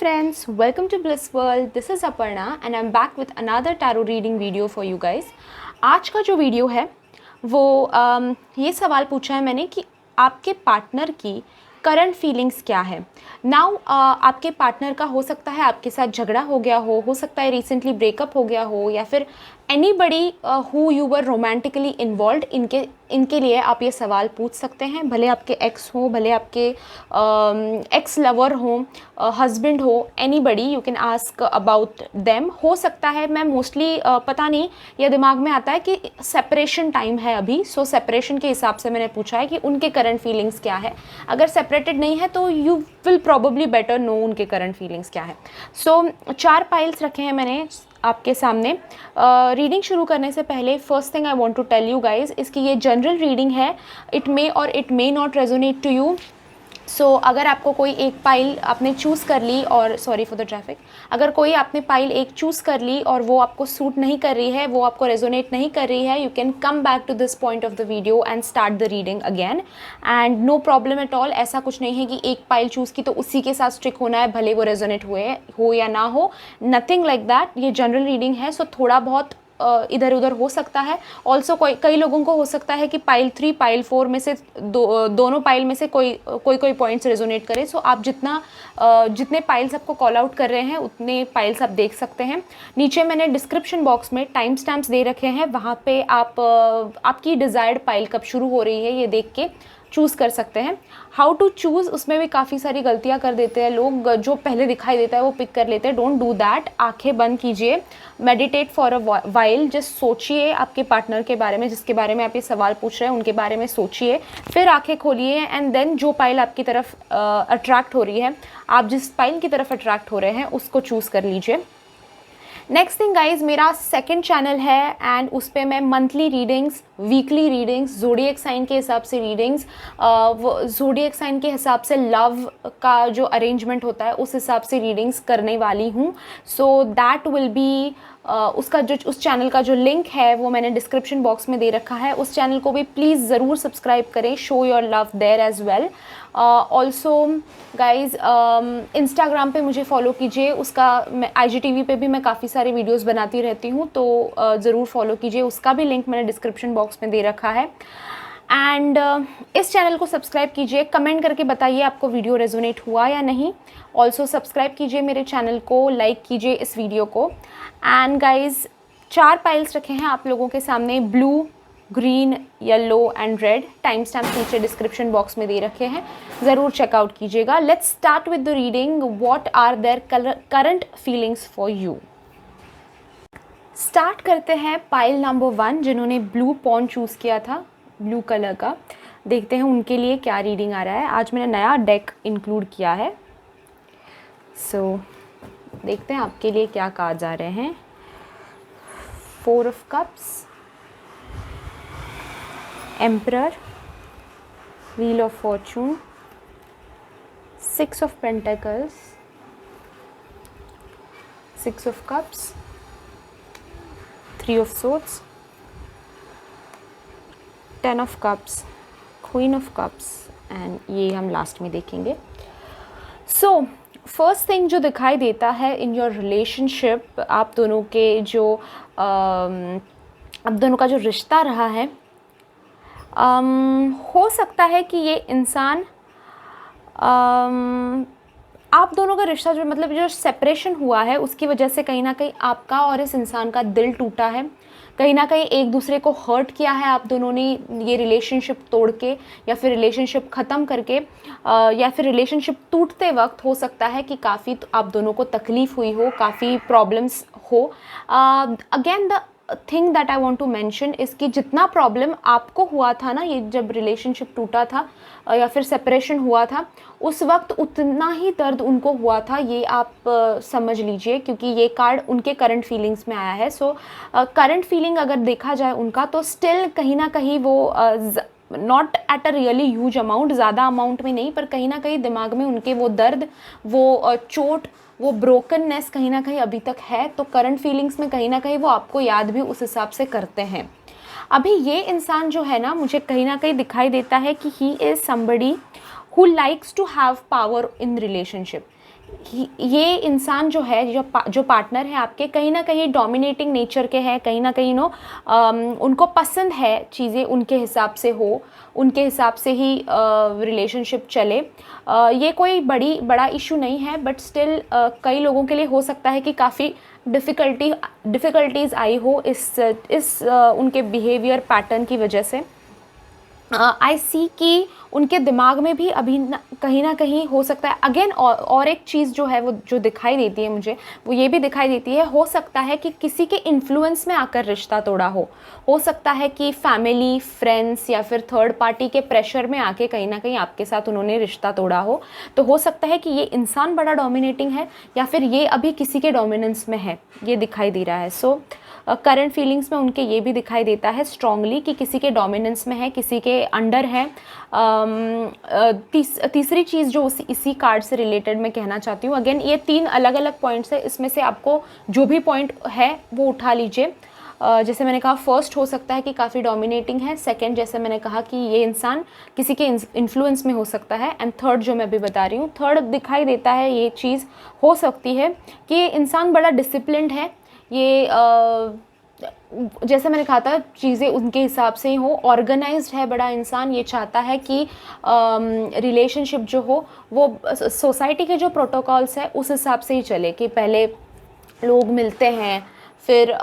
friends, welcome to Bliss World. This is Aparna and I'm back with another tarot reading video for you guys. आज का जो video है वो ये सवाल पूछा है मैंने कि आपके पार्टनर की करंट फीलिंग्स क्या है। नाउ आपके पार्टनर का हो सकता है आपके साथ झगड़ा हो गया हो सकता है रिसेंटली ब्रेकअप हो गया हो, या फिर anybody who you were romantically involve, इनके लिए आप ये सवाल पूछ सकते हैं। भले आपके एक्स हो, भले आपके एक्स लवर हो, हस्बैंड हो, anybody you can ask about them. हो सकता है, मैं मोस्टली पता नहीं, यह दिमाग में आता है कि सेपरेशन टाइम है अभी, सो सेपरेशन के हिसाब से मैंने पूछा है कि उनके करंट फीलिंग्स क्या है। अगर सेपरेटेड नहीं है तो you will probably better know उनके करंट फीलिंग्स क्या है। सो 4 पाइल्स रखे हैं मैंने आपके सामने। रीडिंग शुरू करने से पहले first thing I want to tell you guys इसकी ये जनरल रीडिंग है। It may or it may not resonate to you. So अगर आपको कोई एक पाइल आपने चूज़ कर ली, और सॉरी फॉर द ट्रैफिक, अगर कोई आपने पाइल एक चूज़ कर ली और वो आपको सूट नहीं कर रही है, वो आपको रेजोनेट नहीं कर रही है, you can come back to this point of the video and start the reading again and no problem at all. ऐसा कुछ नहीं है कि एक पाइल चूज़ की तो उसी के साथ स्टिक होना है, भले वो रेजोनेट हो या ना हो, नथिंग लाइक दैट। ये जनरल रीडिंग है, सो थोड़ा बहुत इधर उधर हो सकता है। ऑल्सो कई लोगों को हो सकता है कि पाइल 3 पाइल 4 में से दोनों पाइल में से कोई पॉइंट्स रेजोनेट करे। सो आप जितने पाइल्स आपको कॉल आउट कर रहे हैं उतने पाइल्स आप देख सकते हैं। नीचे मैंने डिस्क्रिप्शन बॉक्स में टाइम स्टैम्प्स दे रखे हैं, वहाँ पे आप आपकी डिज़ायर्ड पाइल कब शुरू हो रही है ये देख के चूज़ कर सकते हैं। हाउ टू चूज़, उसमें भी काफ़ी सारी गलतियां कर देते हैं लोग, जो पहले दिखाई देता है वो पिक कर लेते हैं। Don't do that. आंखें बंद कीजिए, meditate for a while, just सोचिए आपके पार्टनर के बारे में, जिसके बारे में आप ये सवाल पूछ रहे हैं उनके बारे में सोचिए, फिर आंखें खोलिए एंड देन जो पाइल आपकी तरफ अट्रैक्ट हो रही है, आप जिस पाइल की तरफ अट्रैक्ट हो रहे हैं उसको चूज़ कर लीजिए। नेक्स्ट थिंग गाइज, मेरा सेकंड चैनल है एंड उस पर मैं monthly readings, weekly readings, zodiac sign के हिसाब से रीडिंग्स, ज़ोडिएक साइन के हिसाब से लव का जो अरेंजमेंट होता है उस हिसाब से रीडिंग्स करने वाली हूँ। सो दैट विल बी उस चैनल का जो लिंक है वो मैंने डिस्क्रिप्शन बॉक्स में दे रखा है। उस चैनल को भी प्लीज़ ज़रूर सब्सक्राइब करें, show your love there as well. Also guys Instagram पे मुझे फॉलो कीजिए, उसका मैं IGTV पे भी मैं काफ़ी सारे वीडियोस बनाती रहती हूँ, तो ज़रूर फॉलो कीजिए, उसका भी लिंक मैंने डिस्क्रिप्शन बॉक्स में दे रखा है। एंड इस चैनल को सब्सक्राइब कीजिए, कमेंट करके बताइए आपको वीडियो रेजोनेट हुआ या नहीं। ऑल्सो सब्सक्राइब कीजिए मेरे चैनल को, लाइक कीजिए इस वीडियो को। एंड गाइज 4 पाइल्स रखे हैं आप लोगों के सामने, blue, green, yellow and red. Time stamp नीचे डिस्क्रिप्शन बॉक्स में दे रखे हैं, ज़रूर चेकआउट कीजिएगा। Let's start with the reading. What are their current feelings for you. Start करते हैं पाइल नंबर 1, जिन्होंने ब्लू पॉन चूज़ किया था, ब्लू कलर का। देखते हैं उनके लिए क्या रीडिंग आ रहा है। आज मैंने नया डेक इंक्लूड किया है, सो देखते हैं आपके लिए क्या कार्ड्स आ रहे हैं। 4 of cups, emperor, wheel of Fortune, 6 of pentacles, 6 of cups, 3 of swords, 10 of cups, queen of cups and ये हम लास्ट में देखेंगे। सो फर्स्ट थिंग जो दिखाई देता है इन योर रिलेशनशिप, आप दोनों का जो रिश्ता रहा है, हो सकता है कि ये इंसान आप दोनों का रिश्ता जो सेपरेशन हुआ है उसकी वजह से कहीं ना कहीं आपका और इस इंसान का दिल टूटा है, कहीं ना कहीं एक दूसरे को हर्ट किया है आप दोनों ने, ये रिलेशनशिप तोड़ के या फिर रिलेशनशिप ख़त्म करके, या फिर रिलेशनशिप टूटते वक्त हो सकता है कि काफ़ी आप दोनों को तकलीफ़ हुई हो, काफ़ी प्रॉब्लम्स हो। Again the thing that I want to mention इसकी जितना प्रॉब्लम आपको हुआ था ना, ये जब रिलेशनशिप टूटा था या फिर सेपरेशन हुआ था, उस वक्त उतना ही दर्द उनको हुआ था, ये आप समझ लीजिए, क्योंकि ये कार्ड उनके करंट फीलिंग्स में आया है। सो करंट फीलिंग अगर देखा जाए उनका, तो स्टिल कहीं ना कहीं वो not at a really huge amount, ज़्यादा अमाउंट में नहीं, पर कहीं ना कहीं दिमाग में उनके वो दर्द, वो चोट, वो ब्रोकननेस कहीं ना कहीं अभी तक है। तो करंट फीलिंग्स में कहीं ना कहीं वो आपको याद भी उस हिसाब से करते हैं। अभी ये इंसान जो है ना, मुझे कहीं ना कहीं दिखाई देता है कि he is somebody who likes to have power in relationship. ये इंसान जो है, जो पार्टनर है आपके, कहीं ना कहीं डोमिनेटिंग नेचर के हैं, कहीं ना कहीं उनको पसंद है चीज़ें उनके हिसाब से हो, उनके हिसाब से ही रिलेशनशिप चले। ये कोई बड़ा इशू नहीं है, बट स्टिल कई लोगों के लिए हो सकता है कि काफ़ी डिफ़िकल्टीज़ आई हो इस उनके बिहेवियर पैटर्न की वजह से। आई सी कि उनके दिमाग में भी अभी कहीं ना कहीं हो सकता है अगेन, और एक चीज़ जो है वो जो दिखाई देती है मुझे, वो ये भी दिखाई देती है, हो सकता है कि किसी के इन्फ्लुएंस में आकर रिश्ता तोड़ा हो सकता है कि फैमिली, फ्रेंड्स या फिर थर्ड पार्टी के प्रेशर में आके कहीं ना कहीं आपके साथ उन्होंने रिश्ता तोड़ा हो। तो हो सकता है कि ये इंसान बड़ा डोमिनेटिंग है या फिर ये अभी किसी के डोमिनेंस में है, ये दिखाई दे रहा है। सो करंट फीलिंग्स में उनके ये भी दिखाई देता है स्ट्रांगली कि किसी के डोमिनेंस में है, किसी के अंडर है। तीसरी चीज़ जो इसी कार्ड से रिलेटेड मैं कहना चाहती हूँ, अगेन ये 3 अलग अलग पॉइंट्स है, इसमें से आपको जो भी पॉइंट है वो उठा लीजिए। जैसे मैंने कहा, फर्स्ट हो सकता है कि काफ़ी डोमिनेटिंग है, सेकंड जैसे मैंने कहा कि ये इंसान किसी के इन्फ्लुएंस में हो सकता है, एंड थर्ड जो मैं अभी बता रही हूँ, थर्ड दिखाई देता है ये चीज़ हो सकती है कि ये इंसान बड़ा डिसिप्लिन्ड है। ये जैसे मैंने कहा था, चीज़ें उनके हिसाब से ही हो, ऑर्गेनाइज्ड है बड़ा इंसान। ये चाहता है कि रिलेशनशिप जो हो वो सोसाइटी के जो प्रोटोकॉल्स है उस हिसाब से ही चले, कि पहले लोग मिलते हैं, फिर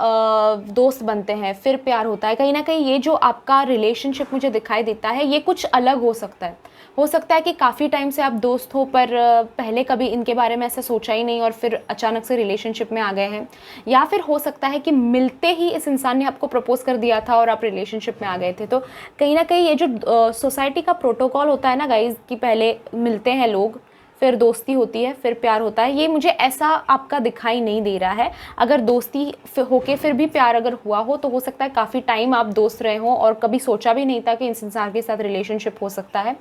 दोस्त बनते हैं, फिर प्यार होता है। कहीं ना कहीं ये जो आपका रिलेशनशिप मुझे दिखाई देता है ये कुछ अलग हो सकता है कि काफ़ी टाइम से आप दोस्त हो, पर पहले कभी इनके बारे में ऐसा सोचा ही नहीं और फिर अचानक से रिलेशनशिप में आ गए हैं। या फिर हो सकता है कि मिलते ही इस इंसान ने आपको प्रपोज कर दिया था और आप रिलेशनशिप में आ गए थे। तो कहीं ना कहीं ये जो सोसाइटी का प्रोटोकॉल होता है ना गाइज, कि पहले मिलते हैं लोग, फिर दोस्ती होती है, फिर प्यार होता है, ये मुझे ऐसा आपका दिखाई नहीं दे रहा है। अगर दोस्ती होके फिर भी प्यार अगर हुआ हो तो हो सकता है काफ़ी टाइम आप दोस्त रहे हो और कभी सोचा भी नहीं था कि इस इंसान के साथ रिलेशनशिप हो सकता है।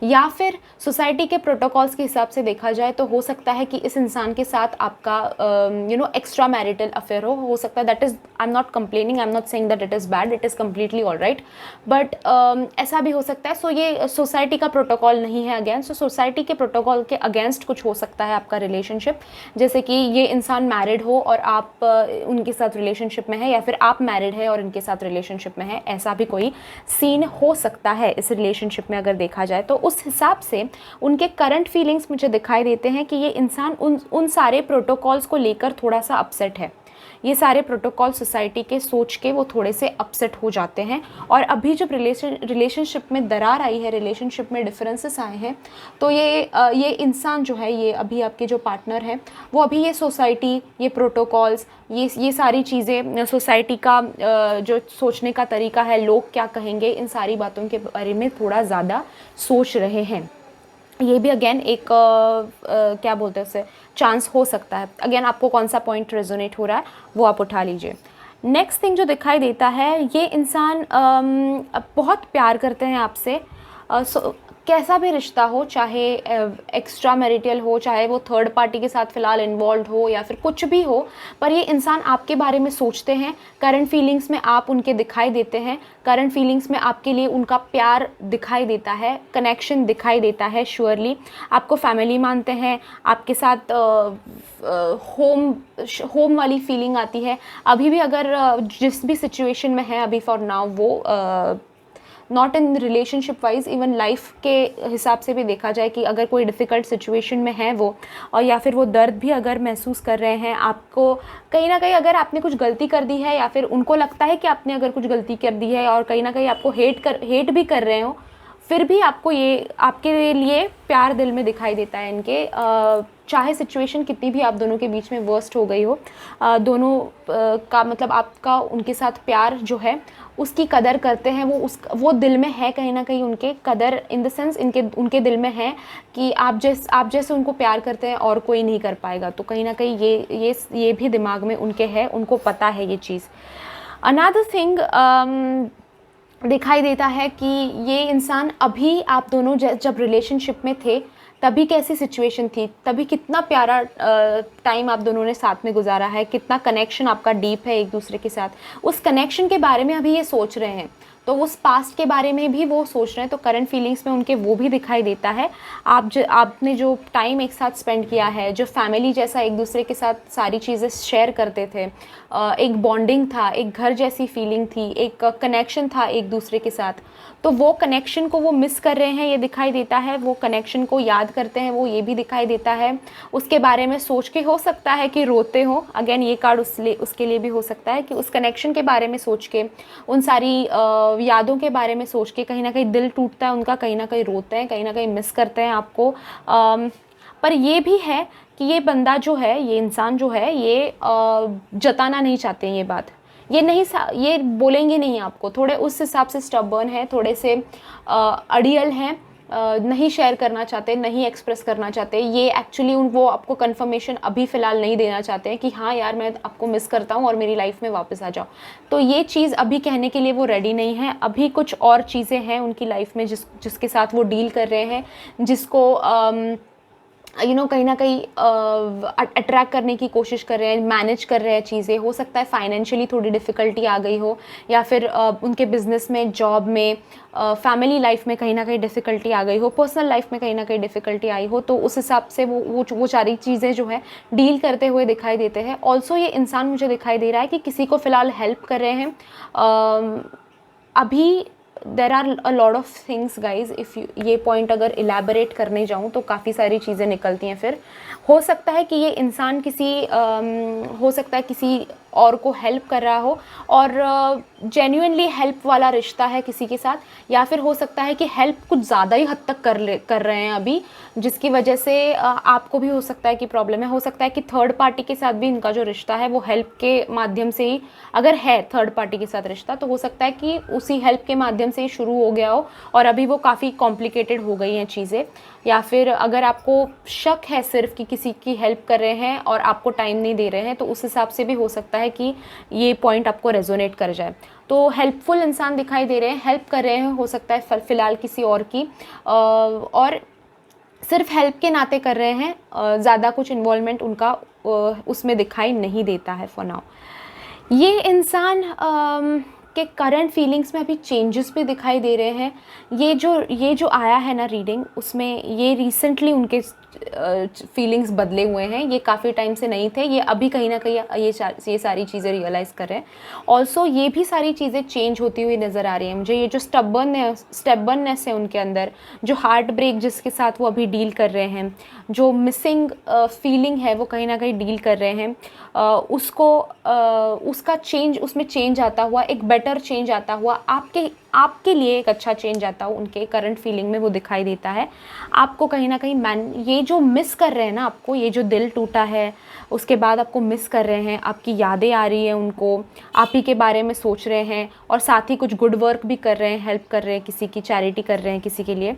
या फिर सोसाइटी के प्रोटोकॉल्स के हिसाब से देखा जाए तो हो सकता है कि इस इंसान के साथ आपका एक्स्ट्रा मैरिटल अफेयर हो सकता है। That is, I am not complaining, I am not saying that it is bad, it is completely all right, but ऐसा भी हो सकता है। सो ये सोसाइटी का प्रोटोकॉल नहीं है अगेन। सो सोसाइटी के प्रोटोकॉल के अगेंस्ट कुछ हो सकता है आपका रिलेशनशिप, जैसे कि ये इंसान मैरिड हो और आप उनके साथ रिलेशनशिप में है, या फिर आप मैरिड है और इनके साथ रिलेशनशिप में है। ऐसा भी कोई सीन हो सकता है इस रिलेशनशिप में अगर देखा जाए तो। उस हिसाब से उनके करंट फीलिंग्स मुझे दिखाई देते हैं कि ये इंसान उन सारे प्रोटोकॉल्स को लेकर थोड़ा सा अपसेट है। ये सारे प्रोटोकॉल सोसाइटी के सोच के वो थोड़े से अपसेट हो जाते हैं। और अभी जब रिलेशनशिप में दरार आई है, रिलेशनशिप में डिफरेंसेस आए हैं, तो ये इंसान जो है, ये अभी आपके जो पार्टनर हैं, वो अभी ये सोसाइटी, ये प्रोटोकॉल्स, ये सारी चीज़ें, सोसाइटी का जो सोचने का तरीका है, लोग क्या कहेंगे, इन सारी बातों के बारे में थोड़ा ज़्यादा सोच रहे हैं। ये भी अगेन एक क्या बोलते हैं उसे, चांस हो सकता है। अगेन आपको कौन सा पॉइंट रेजोनेट हो रहा है वो आप उठा लीजिए। नेक्स्ट थिंग जो दिखाई देता है, ये इंसान बहुत प्यार करते हैं आपसे। कैसा भी रिश्ता हो, चाहे एक्स्ट्रा मैरिटल हो, चाहे वो थर्ड पार्टी के साथ फ़िलहाल इन्वॉल्व हो या फिर कुछ भी हो, पर ये इंसान आपके बारे में सोचते हैं। करंट फीलिंग्स में आप उनके दिखाई देते हैं, करंट फीलिंग्स में आपके लिए उनका प्यार दिखाई देता है, कनेक्शन दिखाई देता है। श्योरली आपको फैमिली मानते हैं, आपके साथ होम वाली फीलिंग आती है। अभी भी अगर जिस भी सिचुएशन में है अभी फॉर नाउ, वो not in relationship wise, even life के हिसाब से भी देखा जाए कि अगर कोई डिफ़िकल्ट सिचुएशन में है वो, और या फिर वो दर्द भी अगर महसूस कर रहे हैं, आपको कहीं ना कहीं अगर आपने कुछ गलती कर दी है या फिर उनको लगता है कि आपने अगर कुछ गलती कर दी है और कहीं ना कहीं आपको हेट भी कर रहे हो, फिर भी आपको ये आपके लिए प्यार दिल में दिखाई देता है इनके। चाहे सिचुएशन कितनी भी आप दोनों के बीच में वर्स्ट हो गई हो, दोनों का मतलब आपका उनके साथ प्यार जो है उसकी कदर करते हैं। वो दिल में है कहीं ना कहीं, उनके कदर इन द सेंस उनके दिल में है कि आप जैसे उनको प्यार करते हैं और कोई नहीं कर पाएगा। तो कहीं ना कहीं ये भी दिमाग में उनके है, उनको पता है ये चीज़। अनदर थिंग दिखाई देता है कि ये इंसान अभी आप दोनों जब रिलेशनशिप में थे तभी कैसी सिचुएशन थी, तभी कितना प्यारा टाइम आप दोनों ने साथ में गुजारा है, कितना कनेक्शन आपका डीप है एक दूसरे के साथ, उस कनेक्शन के बारे में अभी ये सोच रहे हैं। तो उस पास्ट के बारे में भी वो सोच रहे हैं, तो करंट फीलिंग्स में उनके वो भी दिखाई देता है। आपने जो टाइम एक साथ स्पेंड किया है, जो फैमिली जैसा एक दूसरे के साथ सारी चीज़ें शेयर करते थे, एक बॉन्डिंग था, एक घर जैसी फीलिंग थी, एक कनेक्शन था एक दूसरे के साथ, तो वो कनेक्शन को वो मिस कर रहे हैं, ये दिखाई देता है। वो कनेक्शन को याद करते हैं, वो ये भी दिखाई देता है। उसके बारे में सोच के हो सकता है कि रोते हो, अगेन ये कार्ड उसके लिए भी हो सकता है कि उस कनेक्शन के बारे में सोच के, उन सारी यादों के बारे में सोच के कहीं ना कहीं दिल टूटता है उनका, कहीं ना कहीं रोते हैं, कहीं ना कहीं मिस करते हैं आपको। पर ये भी है कि ये बंदा जो है, ये इंसान जो है, ये जताना नहीं चाहते हैं ये बात, ये बोलेंगे नहीं आपको, थोड़े उस हिसाब से स्टबर्न है, थोड़े से अड़ियल हैं, नहीं शेयर करना चाहते, नहीं एक्सप्रेस करना चाहते। ये एक्चुअली वो आपको कंफर्मेशन अभी फ़िलहाल नहीं देना चाहते हैं कि हाँ यार मैं आपको मिस करता हूँ और मेरी लाइफ में वापस आ जाओ। तो ये चीज़ अभी कहने के लिए वो रेडी नहीं है। अभी कुछ और चीज़ें हैं उनकी लाइफ में जिसके साथ वो डील कर रहे हैं, जिसको कहीं ना कहीं अट्रैक्ट करने की कोशिश कर रहे हैं, मैनेज कर रहे हैं चीज़ें। हो सकता है फाइनेंशियली थोड़ी डिफ़िकल्टी आ गई हो, या फिर उनके बिजनेस में, जॉब में, फैमिली लाइफ में कहीं ना कहीं डिफ़िकल्टी आ गई हो, पर्सनल लाइफ में कहीं ना कहीं डिफ़िकल्टी आई हो, तो उस हिसाब से वो सारी चीज़ें जो है डील करते हुए दिखाई देते हैं। ऑल्सो ये इंसान मुझे दिखाई दे रहा है कि किसी को फ़िलहाल हेल्प कर रहे हैं। अभी there are a lot of things guys, if ये पॉइंट अगर इलेबोरेट करने जाऊँ तो काफ़ी सारी चीज़ें निकलती हैं। फिर हो सकता है कि ये इंसान हो सकता है किसी और को हेल्प कर रहा हो, और जेन्युइनली हेल्प वाला रिश्ता है किसी के साथ, या फिर हो सकता है कि हेल्प कुछ ज़्यादा ही हद तक कर रहे हैं अभी, जिसकी वजह से आपको भी हो सकता है कि प्रॉब्लम है। हो सकता है कि थर्ड पार्टी के साथ भी इनका जो रिश्ता है वो हेल्प के माध्यम से ही, अगर है थर्ड पार्टी के साथ रिश्ता, तो हो सकता है कि उसी हेल्प के माध्यम से ही शुरू हो गया हो और अभी वो काफ़ी कॉम्प्लिकेटेड हो गई हैं चीज़ें। या फिर अगर आपको शक है सिर्फ कि किसी की हेल्प कर रहे हैं और आपको टाइम नहीं दे रहे हैं, तो उस हिसाब से भी हो सकता है कि ये पॉइंट आपको रेजोनेट कर जाए। तो हेल्पफुल इंसान दिखाई दे रहे हैं, हेल्प कर रहे हैं, हो सकता है फ़िलहाल किसी और की, और सिर्फ हेल्प के नाते कर रहे हैं, ज़्यादा कुछ इन्वॉल्वमेंट उनका उसमें दिखाई नहीं देता है फॉर नाउ। ये इंसान के करंट फीलिंग्स में अभी चेंजेस भी दिखाई दे रहे हैं। ये जो आया है ना रीडिंग, उसमें ये रिसेंटली उनके फीलिंग्स बदले हुए हैं, ये काफ़ी टाइम से नहीं थे, ये अभी कहीं ना कहीं ये सारी चीज़ें रियलाइज़ कर रहे हैं। ऑल्सो ये भी सारी चीज़ें चेंज होती हुई नज़र आ रही हैं मुझे। ये जो स्टबर्ननेस है उनके अंदर, जो हार्ट ब्रेक जिसके साथ वो अभी डील कर रहे हैं, जो मिसिंग फीलिंग है वो कहीं ना कहीं डील कर रहे हैं, उसका चेंज, उसमें चेंज आता हुआ, एक बेटर चेंज आता हुआ, आपके लिए एक अच्छा चेंज आता हुआ उनके करंट फीलिंग में वो दिखाई देता है। आपको कहीं ना कहीं ये जो मिस कर रहे हैं ना, आपको ये जो दिल टूटा है उसके बाद आपको मिस कर रहे हैं, आपकी यादें आ रही हैं उनको, आप ही के बारे में सोच रहे हैं, और साथ ही कुछ गुड वर्क भी कर रहे हैं, हेल्प कर रहे हैं, किसी की चैरिटी कर रहे हैं किसी के लिए।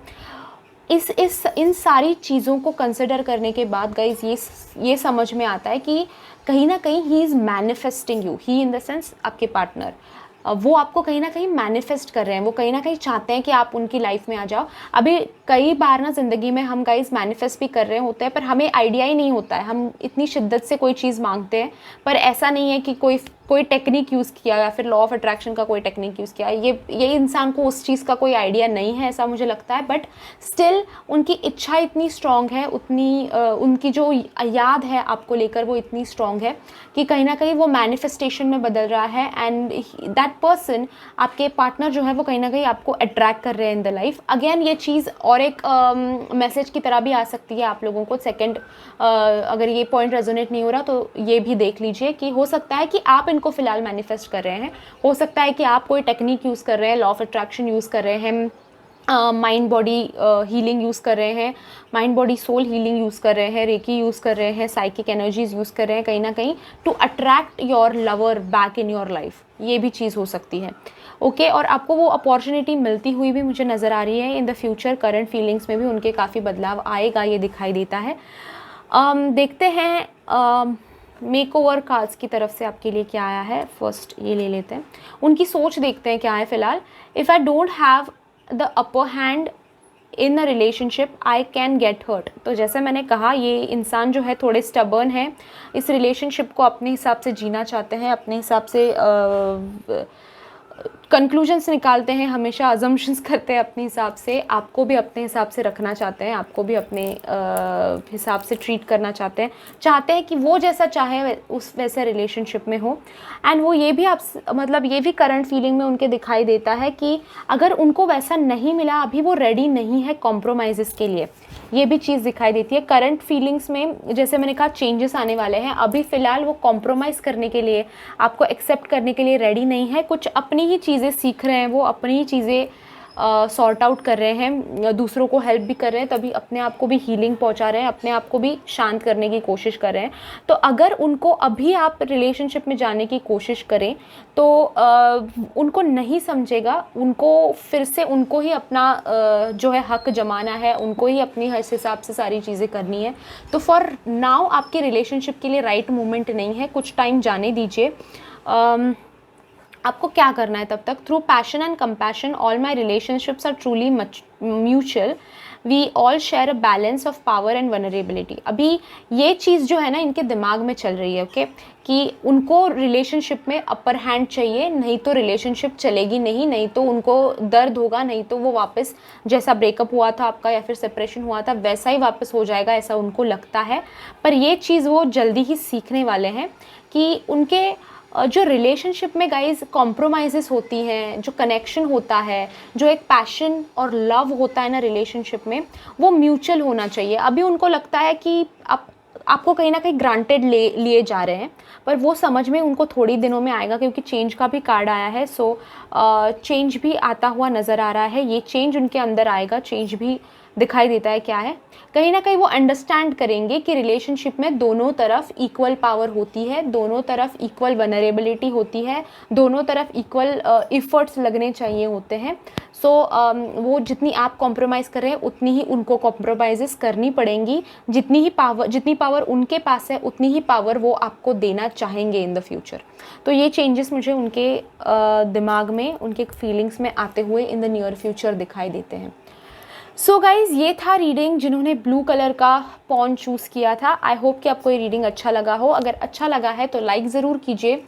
इन सारी चीज़ों को कंसिडर करने के बाद गाइज ये समझ में आता है कि कहीं ना कहीं he is manifesting you, he in the sense आपके पार्टनर, वो आपको कहीं ना कहीं मैनिफेस्ट कर रहे हैं, वो कहीं ना कहीं चाहते हैं कि आप उनकी लाइफ में आ जाओ। अभी कई बार ना ज़िंदगी में हम गाइज मैनिफेस्ट भी कर रहे होते हैं, पर हमें आइडिया ही नहीं होता है, हम इतनी शिद्दत से कोई चीज़ मांगते हैं, पर ऐसा नहीं है कि कोई टेक्निक यूज़ किया या फिर लॉ ऑफ अट्रैक्शन का कोई टेक्निक यूज़ किया। ये इंसान को उस चीज़ का कोई आइडिया नहीं है, ऐसा मुझे लगता है। बट स्टिल उनकी इच्छा इतनी स्ट्रॉन्ग है, उनकी जो याद है आपको लेकर वो इतनी स्ट्रॉन्ग है कि कहीं ना कहीं वो मैनिफेस्टेशन में बदल रहा है। एंड दैट पर्सन, आपके पार्टनर जो है, वो कहीं ना कहीं आपको अट्रैक्ट कर रहे हैं इन द लाइफ। अगेन ये चीज़ और एक मैसेज की तरह भी आ सकती है आप लोगों को। अगर ये पॉइंट रेजोनेट नहीं हो रहा तो ये भी देख लीजिए कि हो सकता है कि आप इनको फ़िलहाल मैनिफेस्ट कर रहे हैं, हो सकता है कि आप कोई टेक्निक यूज़ कर रहे हैं, लॉ ऑफ अट्रैक्शन यूज़ कर रहे हैं, माइंड बॉडी हीलिंग यूज़ कर रहे हैं, mind body soul healing use कर रहे हैं, रेकी यूज़ कर रहे हैं, साइकिक एनर्जीज यूज़ कर रहे हैं कहीं ना कहीं to attract your lover back in your life. ये भी चीज़ हो सकती है। ओके, और आपको वो अपॉर्चुनिटी मिलती हुई भी मुझे नज़र आ रही है in the future. Current feelings में भी उनके काफ़ी बदलाव आएगा, ये दिखाई देता है। देखते हैं मेक ओवर कार्ड्स की तरफ से आपके लिए क्या आया है। फर्स्ट ये ले लेते हैं, उनकी सोच देखते हैं क्या है फ़िलहाल। If I don't have the upper hand in a relationship I can get hurt. तो जैसे मैंने कहा, ये इंसान जो है थोड़े स्टबर्न है, इस रिलेशनशिप को अपने हिसाब से जीना चाहते हैं, अपने हिसाब से कंक्लूजन्स निकालते हैं, हमेशा अजम्पशंस करते हैं अपने हिसाब से, आपको भी अपने हिसाब से रखना चाहते हैं, आपको भी अपने हिसाब से ट्रीट करना चाहते हैं कि वो जैसा चाहे उस वैसे रिलेशनशिप में हो। एंड वो ये भी आप मतलब ये भी करंट फीलिंग में उनके दिखाई देता है कि अगर उनको वैसा नहीं मिला, अभी वो रेडी नहीं है कॉम्प्रोमाइज़ के लिए, ये भी चीज़ दिखाई देती है करंट फीलिंग्स में। जैसे मैंने कहा चेंजेस आने वाले हैं, अभी फ़िलहाल वो कॉम्प्रोमाइज़ करने के लिए, आपको एक्सेप्ट करने के लिए रेडी नहीं है, कुछ अपनी ही चीज़ें सीख रहे हैं, वो अपनी ही चीज़ें सॉर्ट आउट कर रहे हैं, दूसरों को हेल्प भी कर रहे हैं, तभी अपने आप को भी हीलिंग पहुंचा रहे हैं, अपने आप को भी शांत करने की कोशिश कर रहे हैं। तो अगर उनको अभी आप रिलेशनशिप में जाने की कोशिश करें तो उनको नहीं समझेगा, उनको फिर से उनको ही अपना जो है हक जमाना है, उनको ही अपनी हिसाब से सारी चीज़ें करनी है। तो फॉर नाउ आपके रिलेशनशिप के लिए राइट मोमेंट नहीं है, कुछ टाइम जाने दीजिए। आपको क्या करना है तब तक? Through passion and compassion all my relationships are truly mutual, we all share a balance of power and vulnerability. अभी ये चीज़ जो है ना इनके दिमाग में चल रही है, ओके, कि उनको रिलेशनशिप में अपर हैंड चाहिए, नहीं तो रिलेशनशिप चलेगी नहीं, नहीं तो उनको दर्द होगा, नहीं तो वो वापस जैसा ब्रेकअप हुआ था आपका या फिर सेपरेशन हुआ था वैसा ही वापस हो जाएगा, ऐसा उनको लगता है। पर ये चीज़ वो जल्दी ही सीखने वाले हैं कि उनके जो रिलेशनशिप में गाइज कॉम्प्रोमाइज़ेस होती हैं, जो कनेक्शन होता है, जो एक पैशन और लव होता है ना रिलेशनशिप में, वो म्यूचुअल होना चाहिए। अभी उनको लगता है कि आपको कहीं ना कहीं ग्रांटेड लिए जा रहे हैं, पर वो समझ में उनको थोड़ी दिनों में आएगा, क्योंकि चेंज का भी कार्ड आया है। सो चेंज भी आता हुआ नज़र आ रहा है, ये चेंज उनके अंदर आएगा, चेंज भी दिखाई देता है क्या है। कहीं ना कहीं वो अंडरस्टैंड करेंगे कि रिलेशनशिप में दोनों तरफ इक्वल पावर होती है, दोनों तरफ इक्वल वनरेबिलिटी होती है, दोनों तरफ इक्वल इफ़र्ट्स लगने चाहिए होते हैं। सो वो जितनी आप कॉम्प्रोमाइज़ कर रहे हैं उतनी ही उनको कॉम्प्रोमाइज़ करनी पड़ेंगी, जितनी पावर उनके पास है उतनी ही पावर वो आपको देना चाहेंगे इन द फ्यूचर। तो ये चेंजेस मुझे उनके दिमाग में, उनके फीलिंग्स में आते हुए इन द नियर फ्यूचर दिखाई देते हैं। सो गाइज़, ये था रीडिंग जिन्होंने ब्लू कलर का पॉन चूज़ किया था। आई होप कि आपको ये रीडिंग अच्छा लगा हो। अगर अच्छा लगा है तो लाइक ज़रूर कीजिए,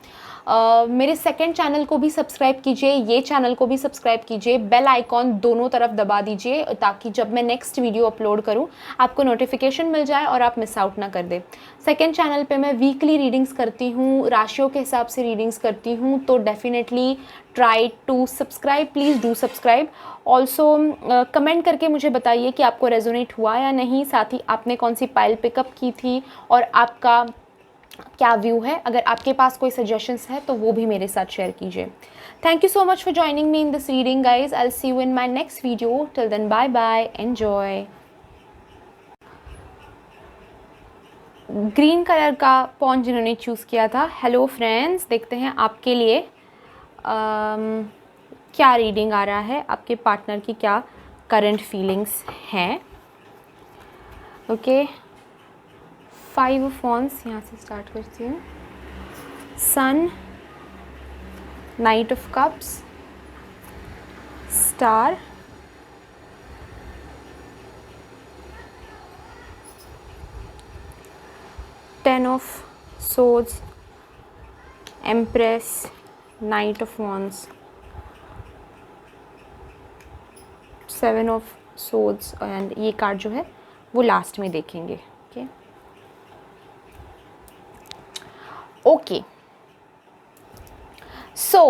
मेरे सेकंड चैनल को भी सब्सक्राइब कीजिए, ये चैनल को भी सब्सक्राइब कीजिए, बेल आइकॉन दोनों तरफ दबा दीजिए ताकि जब मैं नेक्स्ट वीडियो अपलोड करूं आपको नोटिफिकेशन मिल जाए और आप मिस आउट ना कर दे। सेकंड चैनल पे मैं वीकली रीडिंग्स करती हूँ, राशियों के हिसाब से रीडिंग्स करती हूँ, तो definitely try to subscribe, please do subscribe. Also comment करके मुझे बताइए कि आपको रेजोनेट हुआ या नहीं, साथ ही आपने कौन सी पाइल पिकअप की थी और आपका क्या व्यू है। अगर आपके पास कोई सजेशंस है तो वो भी मेरे साथ शेयर कीजिए। Thank you so much for joining me in this reading guys. I will see you in my next video. Till then bye bye, enjoy. Green colour का पॉन जिन्होंने चूज़ किया था, हेलो फ्रेंड्स, देखते हैं आपके लिए क्या रीडिंग आ रहा है, आपके पार्टनर की क्या करंट फीलिंग्स हैं। ओके, 5 ऑफ वॉन्ड्स, यहाँ से स्टार्ट करती हूँ। Sun, knight of cups, star, ten of swords, empress, knight of wands, 7 of swords, and ये कार्ड जो है वो लास्ट में देखेंगे। ओके, सो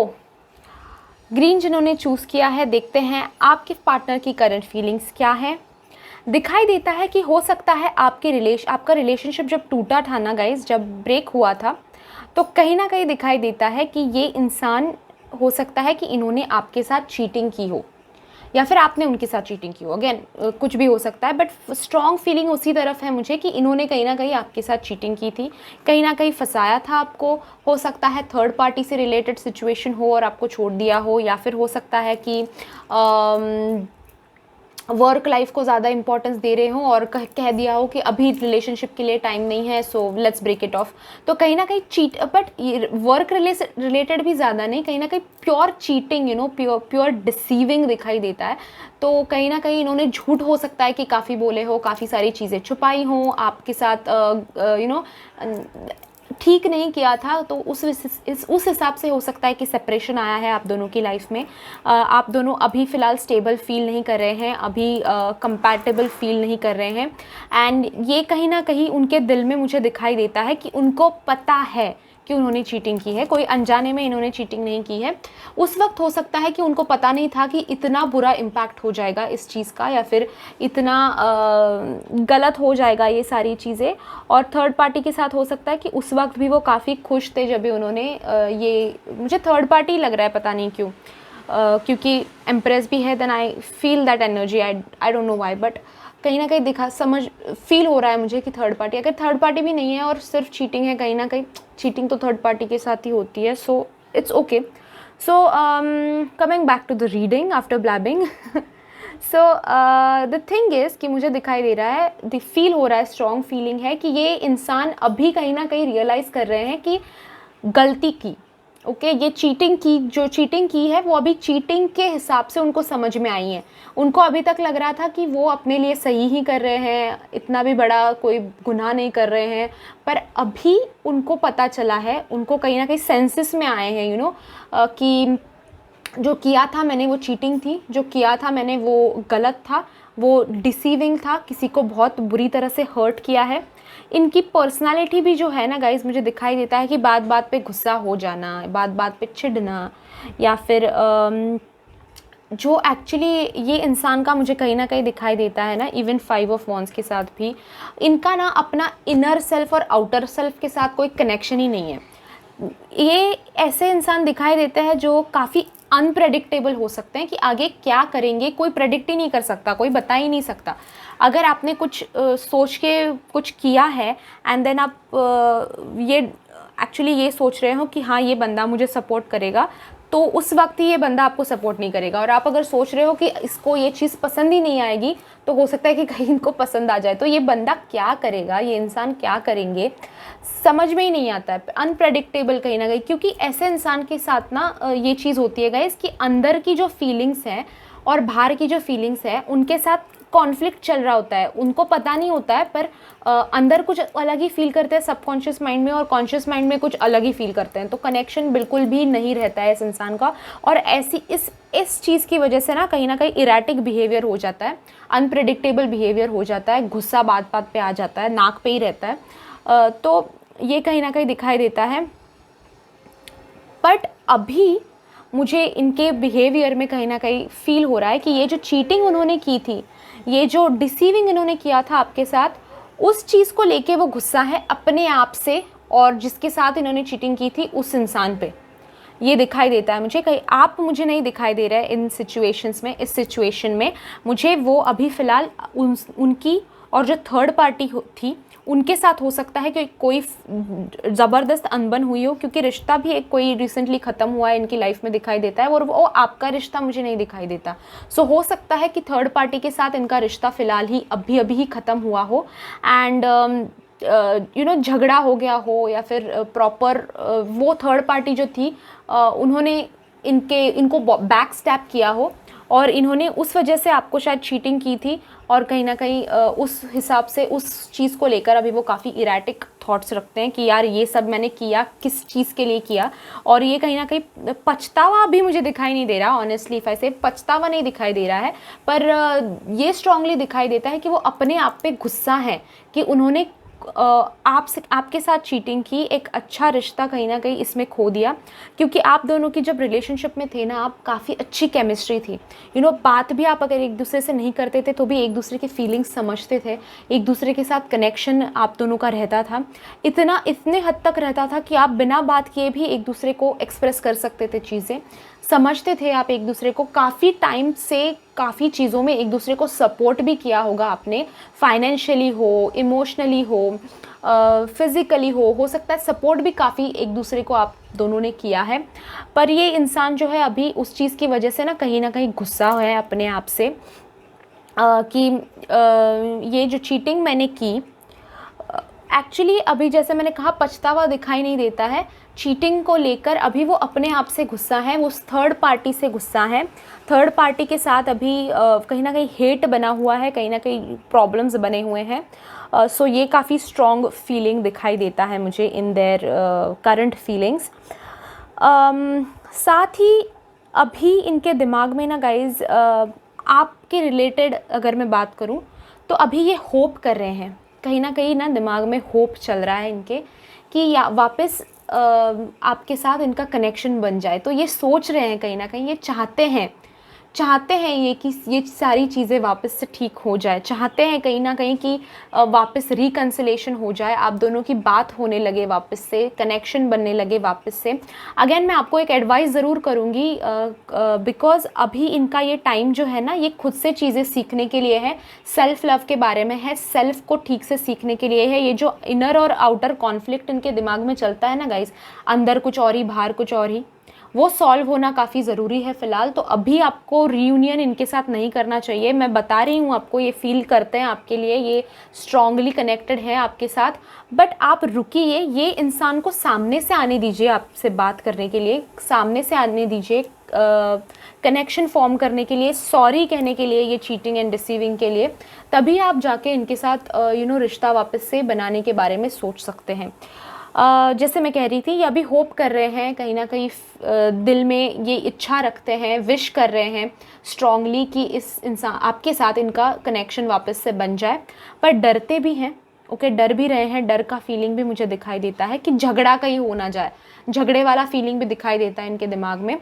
ग्रीन जिन्होंने चूज़ किया है, देखते हैं आपके पार्टनर की करंट फीलिंग्स क्या है। दिखाई देता है कि हो सकता है आपका रिलेशनशिप जब टूटा था ना गाइज, जब ब्रेक हुआ था, तो कहीं ना कहीं दिखाई देता है कि ये इंसान, हो सकता है कि इन्होंने आपके साथ चीटिंग की हो या फिर आपने उनके साथ चीटिंग की हो। अगेन कुछ भी हो सकता है, बट स्ट्रॉन्ग फीलिंग उसी तरफ है मुझे कि इन्होंने कहीं ना कहीं आपके साथ चीटिंग की थी, कहीं ना कहीं फंसाया था आपको। हो सकता है थर्ड पार्टी से रिलेटेड सिचुएशन हो और आपको छोड़ दिया हो, या फिर हो सकता है कि वर्क लाइफ को ज़्यादा इंपॉर्टेंस दे रहे हो और कह दिया हो कि अभी रिलेशनशिप के लिए टाइम नहीं है, so let's break it off. तो कहीं ना कहीं बट वर्क रिलेटेड भी ज़्यादा नहीं, कहीं ना कहीं प्योर चीटिंग, प्योर डिसीविंग दिखाई देता है। तो कहीं ना कहीं इन्होंने झूठ, हो सकता है कि काफ़ी बोले हो, काफ़ी सारी चीज़ें छुपाई हों आपके साथ, ठीक नहीं किया था, तो उस हिसाब से हो सकता है कि सेपरेशन आया है आप दोनों की लाइफ में। आप दोनों अभी फ़िलहाल स्टेबल फील नहीं कर रहे हैं, अभी कंपैटिबल फील नहीं कर रहे हैं। एंड ये कहीं ना कहीं उनके दिल में मुझे दिखाई देता है कि उनको पता है कि उन्होंने चीटिंग की है, कोई अनजाने में इन्होंने चीटिंग नहीं की है। उस वक्त हो सकता है कि उनको पता नहीं था कि इतना बुरा इम्पैक्ट हो जाएगा इस चीज़ का, या फिर इतना गलत हो जाएगा ये सारी चीज़ें। और थर्ड पार्टी के साथ हो सकता है कि उस वक्त भी वो काफ़ी खुश थे जब भी उन्होंने ये, मुझे थर्ड पार्टी लग रहा है, पता नहीं क्यों, क्योंकि एम्प्रेस भी है, then I feel that energy, I don't know why, but कहीं ना कहीं फील हो रहा है मुझे कि थर्ड पार्टी, अगर थर्ड पार्टी भी नहीं है और सिर्फ चीटिंग है, कहीं ना कहीं चीटिंग तो थर्ड पार्टी के साथ ही होती है, so it's okay. So coming back to the reading after blabbing, so the thing is कि मुझे दिखाई दे रहा है, फील हो रहा है, स्ट्रॉन्ग फीलिंग है कि ये इंसान अभी कहीं ना कहीं रियलाइज़ कर रहे हैं कि गलती की, ओके ये चीटिंग की, जो चीटिंग की है वो अभी चीटिंग के हिसाब से उनको समझ में आई है। उनको अभी तक लग रहा था कि वो अपने लिए सही ही कर रहे हैं, इतना भी बड़ा कोई गुनाह नहीं कर रहे हैं, पर अभी उनको पता चला है, उनको कहीं ना कहीं सेंसेस में आए हैं, कि जो किया था मैंने वो चीटिंग थी, जो किया था मैंने वो गलत था, वो डिसीविंग था, किसी को बहुत बुरी तरह से हर्ट किया है। इनकी पर्सनालिटी भी जो है ना गाइस, मुझे दिखाई देता है कि बात बात पे गुस्सा हो जाना, बात बात पे चिढ़ना, या फिर जो एक्चुअली ये इंसान का मुझे कहीं ना कहीं दिखाई देता है ना, इवन 5 ऑफ वॉन्ड्स के साथ भी इनका ना अपना इनर सेल्फ और आउटर सेल्फ के साथ कोई कनेक्शन ही नहीं है। ये ऐसे इंसान दिखाई देते हैं जो काफ़ी अनप्रेडिक्टेबल हो सकते हैं, कि आगे क्या करेंगे कोई प्रेडिक्ट ही नहीं कर सकता, कोई बता ही नहीं सकता। अगर आपने कुछ सोच के कुछ किया है एंड देन आप ये एक्चुअली ये सोच रहे हो कि हाँ ये बंदा मुझे सपोर्ट करेगा, तो उस वक्त ही ये बंदा आपको सपोर्ट नहीं करेगा। और आप अगर सोच रहे हो कि इसको ये चीज़ पसंद ही नहीं आएगी, तो हो सकता है कि कहीं इनको पसंद आ जाए। तो ये बंदा क्या करेगा, ये इंसान क्या करेंगे, समझ में ही नहीं आता है, अनप्रेडिक्टेबल कहीं ना कहीं। क्योंकि ऐसे इंसान के साथ ना ये चीज़ होती है गाइस कि अंदर की जो फीलिंग्स हैं और बाहर की जो फीलिंग्स है उनके साथ कॉन्फ्लिक्ट चल रहा होता है, उनको पता नहीं होता है, पर अंदर कुछ अलग ही फील करते हैं सबकॉन्शियस माइंड में, और कॉन्शियस माइंड में कुछ अलग ही फील करते हैं। तो कनेक्शन बिल्कुल भी नहीं रहता है इस इंसान का, और ऐसी इस चीज़ की वजह से ना कहीं इरेटिक बिहेवियर हो जाता है, अनप्रेडिक्टेबल बिहेवियर हो जाता है, गुस्सा बात बात पे आ जाता है, नाक पे ही रहता है। तो ये कहीं ना कहीं दिखाई देता है। बट अभी मुझे इनके बिहेवियर में कहीं ना कहीं फील हो रहा है कि ये जो चीटिंग उन्होंने की थी, ये जो डिसीविंग इन्होंने किया था आपके साथ, उस चीज़ को लेके वो गुस्सा है अपने आप से, और जिसके साथ इन्होंने चीटिंग की थी उस इंसान पे, ये दिखाई देता है मुझे। कहीं आप मुझे नहीं दिखाई दे रहा है इन सिचुएशंस में, इस सिचुएशन में मुझे वो अभी फ़िलहाल उनकी और जो थर्ड पार्टी थी उनके साथ हो सकता है कि कोई ज़बरदस्त अनबन हुई हो, क्योंकि रिश्ता भी एक कोई रिसेंटली ख़त्म हुआ है इनकी लाइफ में दिखाई देता है, और वो आपका रिश्ता मुझे नहीं दिखाई देता। सो हो सकता है कि थर्ड पार्टी के साथ इनका रिश्ता फ़िलहाल ही अभी ही ख़त्म हुआ हो, एंड झगड़ा हो गया हो, या फिर प्रॉपर वो थर्ड पार्टी जो थी उन्होंने इनको बैक स्टैप किया हो, और इन्होंने उस वजह से आपको शायद चीटिंग की थी, और कहीं ना कहीं उस हिसाब से उस चीज़ को लेकर अभी वो काफ़ी इरेटिक थॉट्स रखते हैं कि यार ये सब मैंने किया किस चीज़ के लिए किया। और ये कहीं ना कहीं पछतावा भी मुझे दिखाई नहीं दे रहा, ऑनेस्टली इफ आई से पछतावा नहीं दिखाई दे रहा है, पर ये स्ट्रांगली दिखाई देता है कि वो अपने आप पे गुस्सा है कि उन्होंने आपके साथ चीटिंग की, एक अच्छा रिश्ता कहीं ना कहीं इसमें खो दिया। क्योंकि आप दोनों की जब रिलेशनशिप में थे ना, आप काफ़ी अच्छी केमिस्ट्री थी, बात भी आप अगर एक दूसरे से नहीं करते थे तो भी एक दूसरे की फीलिंग्स समझते थे, एक दूसरे के साथ कनेक्शन आप दोनों का रहता था, इतने हद तक रहता था कि आप बिना बात किए भी एक दूसरे को एक्सप्रेस कर सकते थे, चीज़ें समझते थे आप एक दूसरे को। काफ़ी टाइम से काफ़ी चीज़ों में एक दूसरे को सपोर्ट भी किया होगा आपने, फाइनेंशियली हो, इमोशनली हो, फिज़िकली हो सकता है सपोर्ट भी काफ़ी एक दूसरे को आप दोनों ने किया है। पर ये इंसान जो है अभी उस चीज़ की वजह से ना कहीं गुस्सा है अपने आप से कि ये जो चीटिंग मैंने की, एक्चुअली अभी जैसे मैंने कहा पछतावा दिखाई नहीं देता है, चीटिंग को लेकर अभी वो अपने आप से गुस्सा है, वो थर्ड पार्टी से गुस्सा है, थर्ड पार्टी के साथ अभी कहीं ना कहीं हेट बना हुआ है, कहीं ना कहीं प्रॉब्लम्स बने हुए हैं। सो ये काफ़ी स्ट्रॉन्ग फीलिंग दिखाई देता है मुझे इन देयर करंट फीलिंग्स। साथ ही अभी इनके दिमाग में ना गाइज़, आपके रिलेटेड अगर मैं बात करूं तो अभी ये होप कर रहे हैं, कहीं ना कहीं ना दिमाग में होप चल रहा है इनके कि या वापस आपके साथ इनका कनेक्शन बन जाए। तो ये सोच रहे हैं, कहीं ना कहीं ये चाहते हैं ये कि ये सारी चीज़ें वापस से ठीक हो जाए, चाहते हैं कहीं ना कहीं कि वापस रिकन्सिलेशन हो जाए, आप दोनों की बात होने लगे वापस से, कनेक्शन बनने लगे वापस से। अगेन मैं आपको एक एडवाइस ज़रूर करूँगी, बिकॉज़ अभी इनका ये टाइम जो है ना, ये खुद से चीज़ें सीखने के लिए है, सेल्फ़ लव के बारे में है, सेल्फ़ को ठीक से सीखने के लिए है। ये जो इनर और आउटर कॉन्फ्लिक्ट इनके दिमाग में चलता है ना गाइस, अंदर कुछ और ही बाहर कुछ और ही, वो सॉल्व होना काफ़ी ज़रूरी है फ़िलहाल। तो अभी आपको रीयूनियन इनके साथ नहीं करना चाहिए, मैं बता रही हूँ आपको, ये फील करते हैं आपके लिए, ये स्ट्रांगली कनेक्टेड है आपके साथ। बट आप रुकिए, ये इंसान को सामने से आने दीजिए, आपसे बात करने के लिए सामने से आने दीजिए, कनेक्शन फॉर्म करने के लिए, सॉरी कहने के लिए, ये चीटिंग एंड डिसीविंग के लिए, तभी आप जाके इनके साथ रिश्ता वापस से बनाने के बारे में सोच सकते हैं। जैसे मैं कह रही थी, ये अभी होप कर रहे हैं, कहीं ना कहीं दिल में ये इच्छा रखते हैं, विश कर रहे हैं स्ट्रांगली कि इस इंसान आपके साथ इनका कनेक्शन वापस से बन जाए, पर डरते भी हैं। ओके, डर भी रहे हैं, डर का फीलिंग भी मुझे दिखाई देता है कि झगड़ा कहीं हो ना जाए, झगड़े वाला फीलिंग भी दिखाई देता है इनके दिमाग में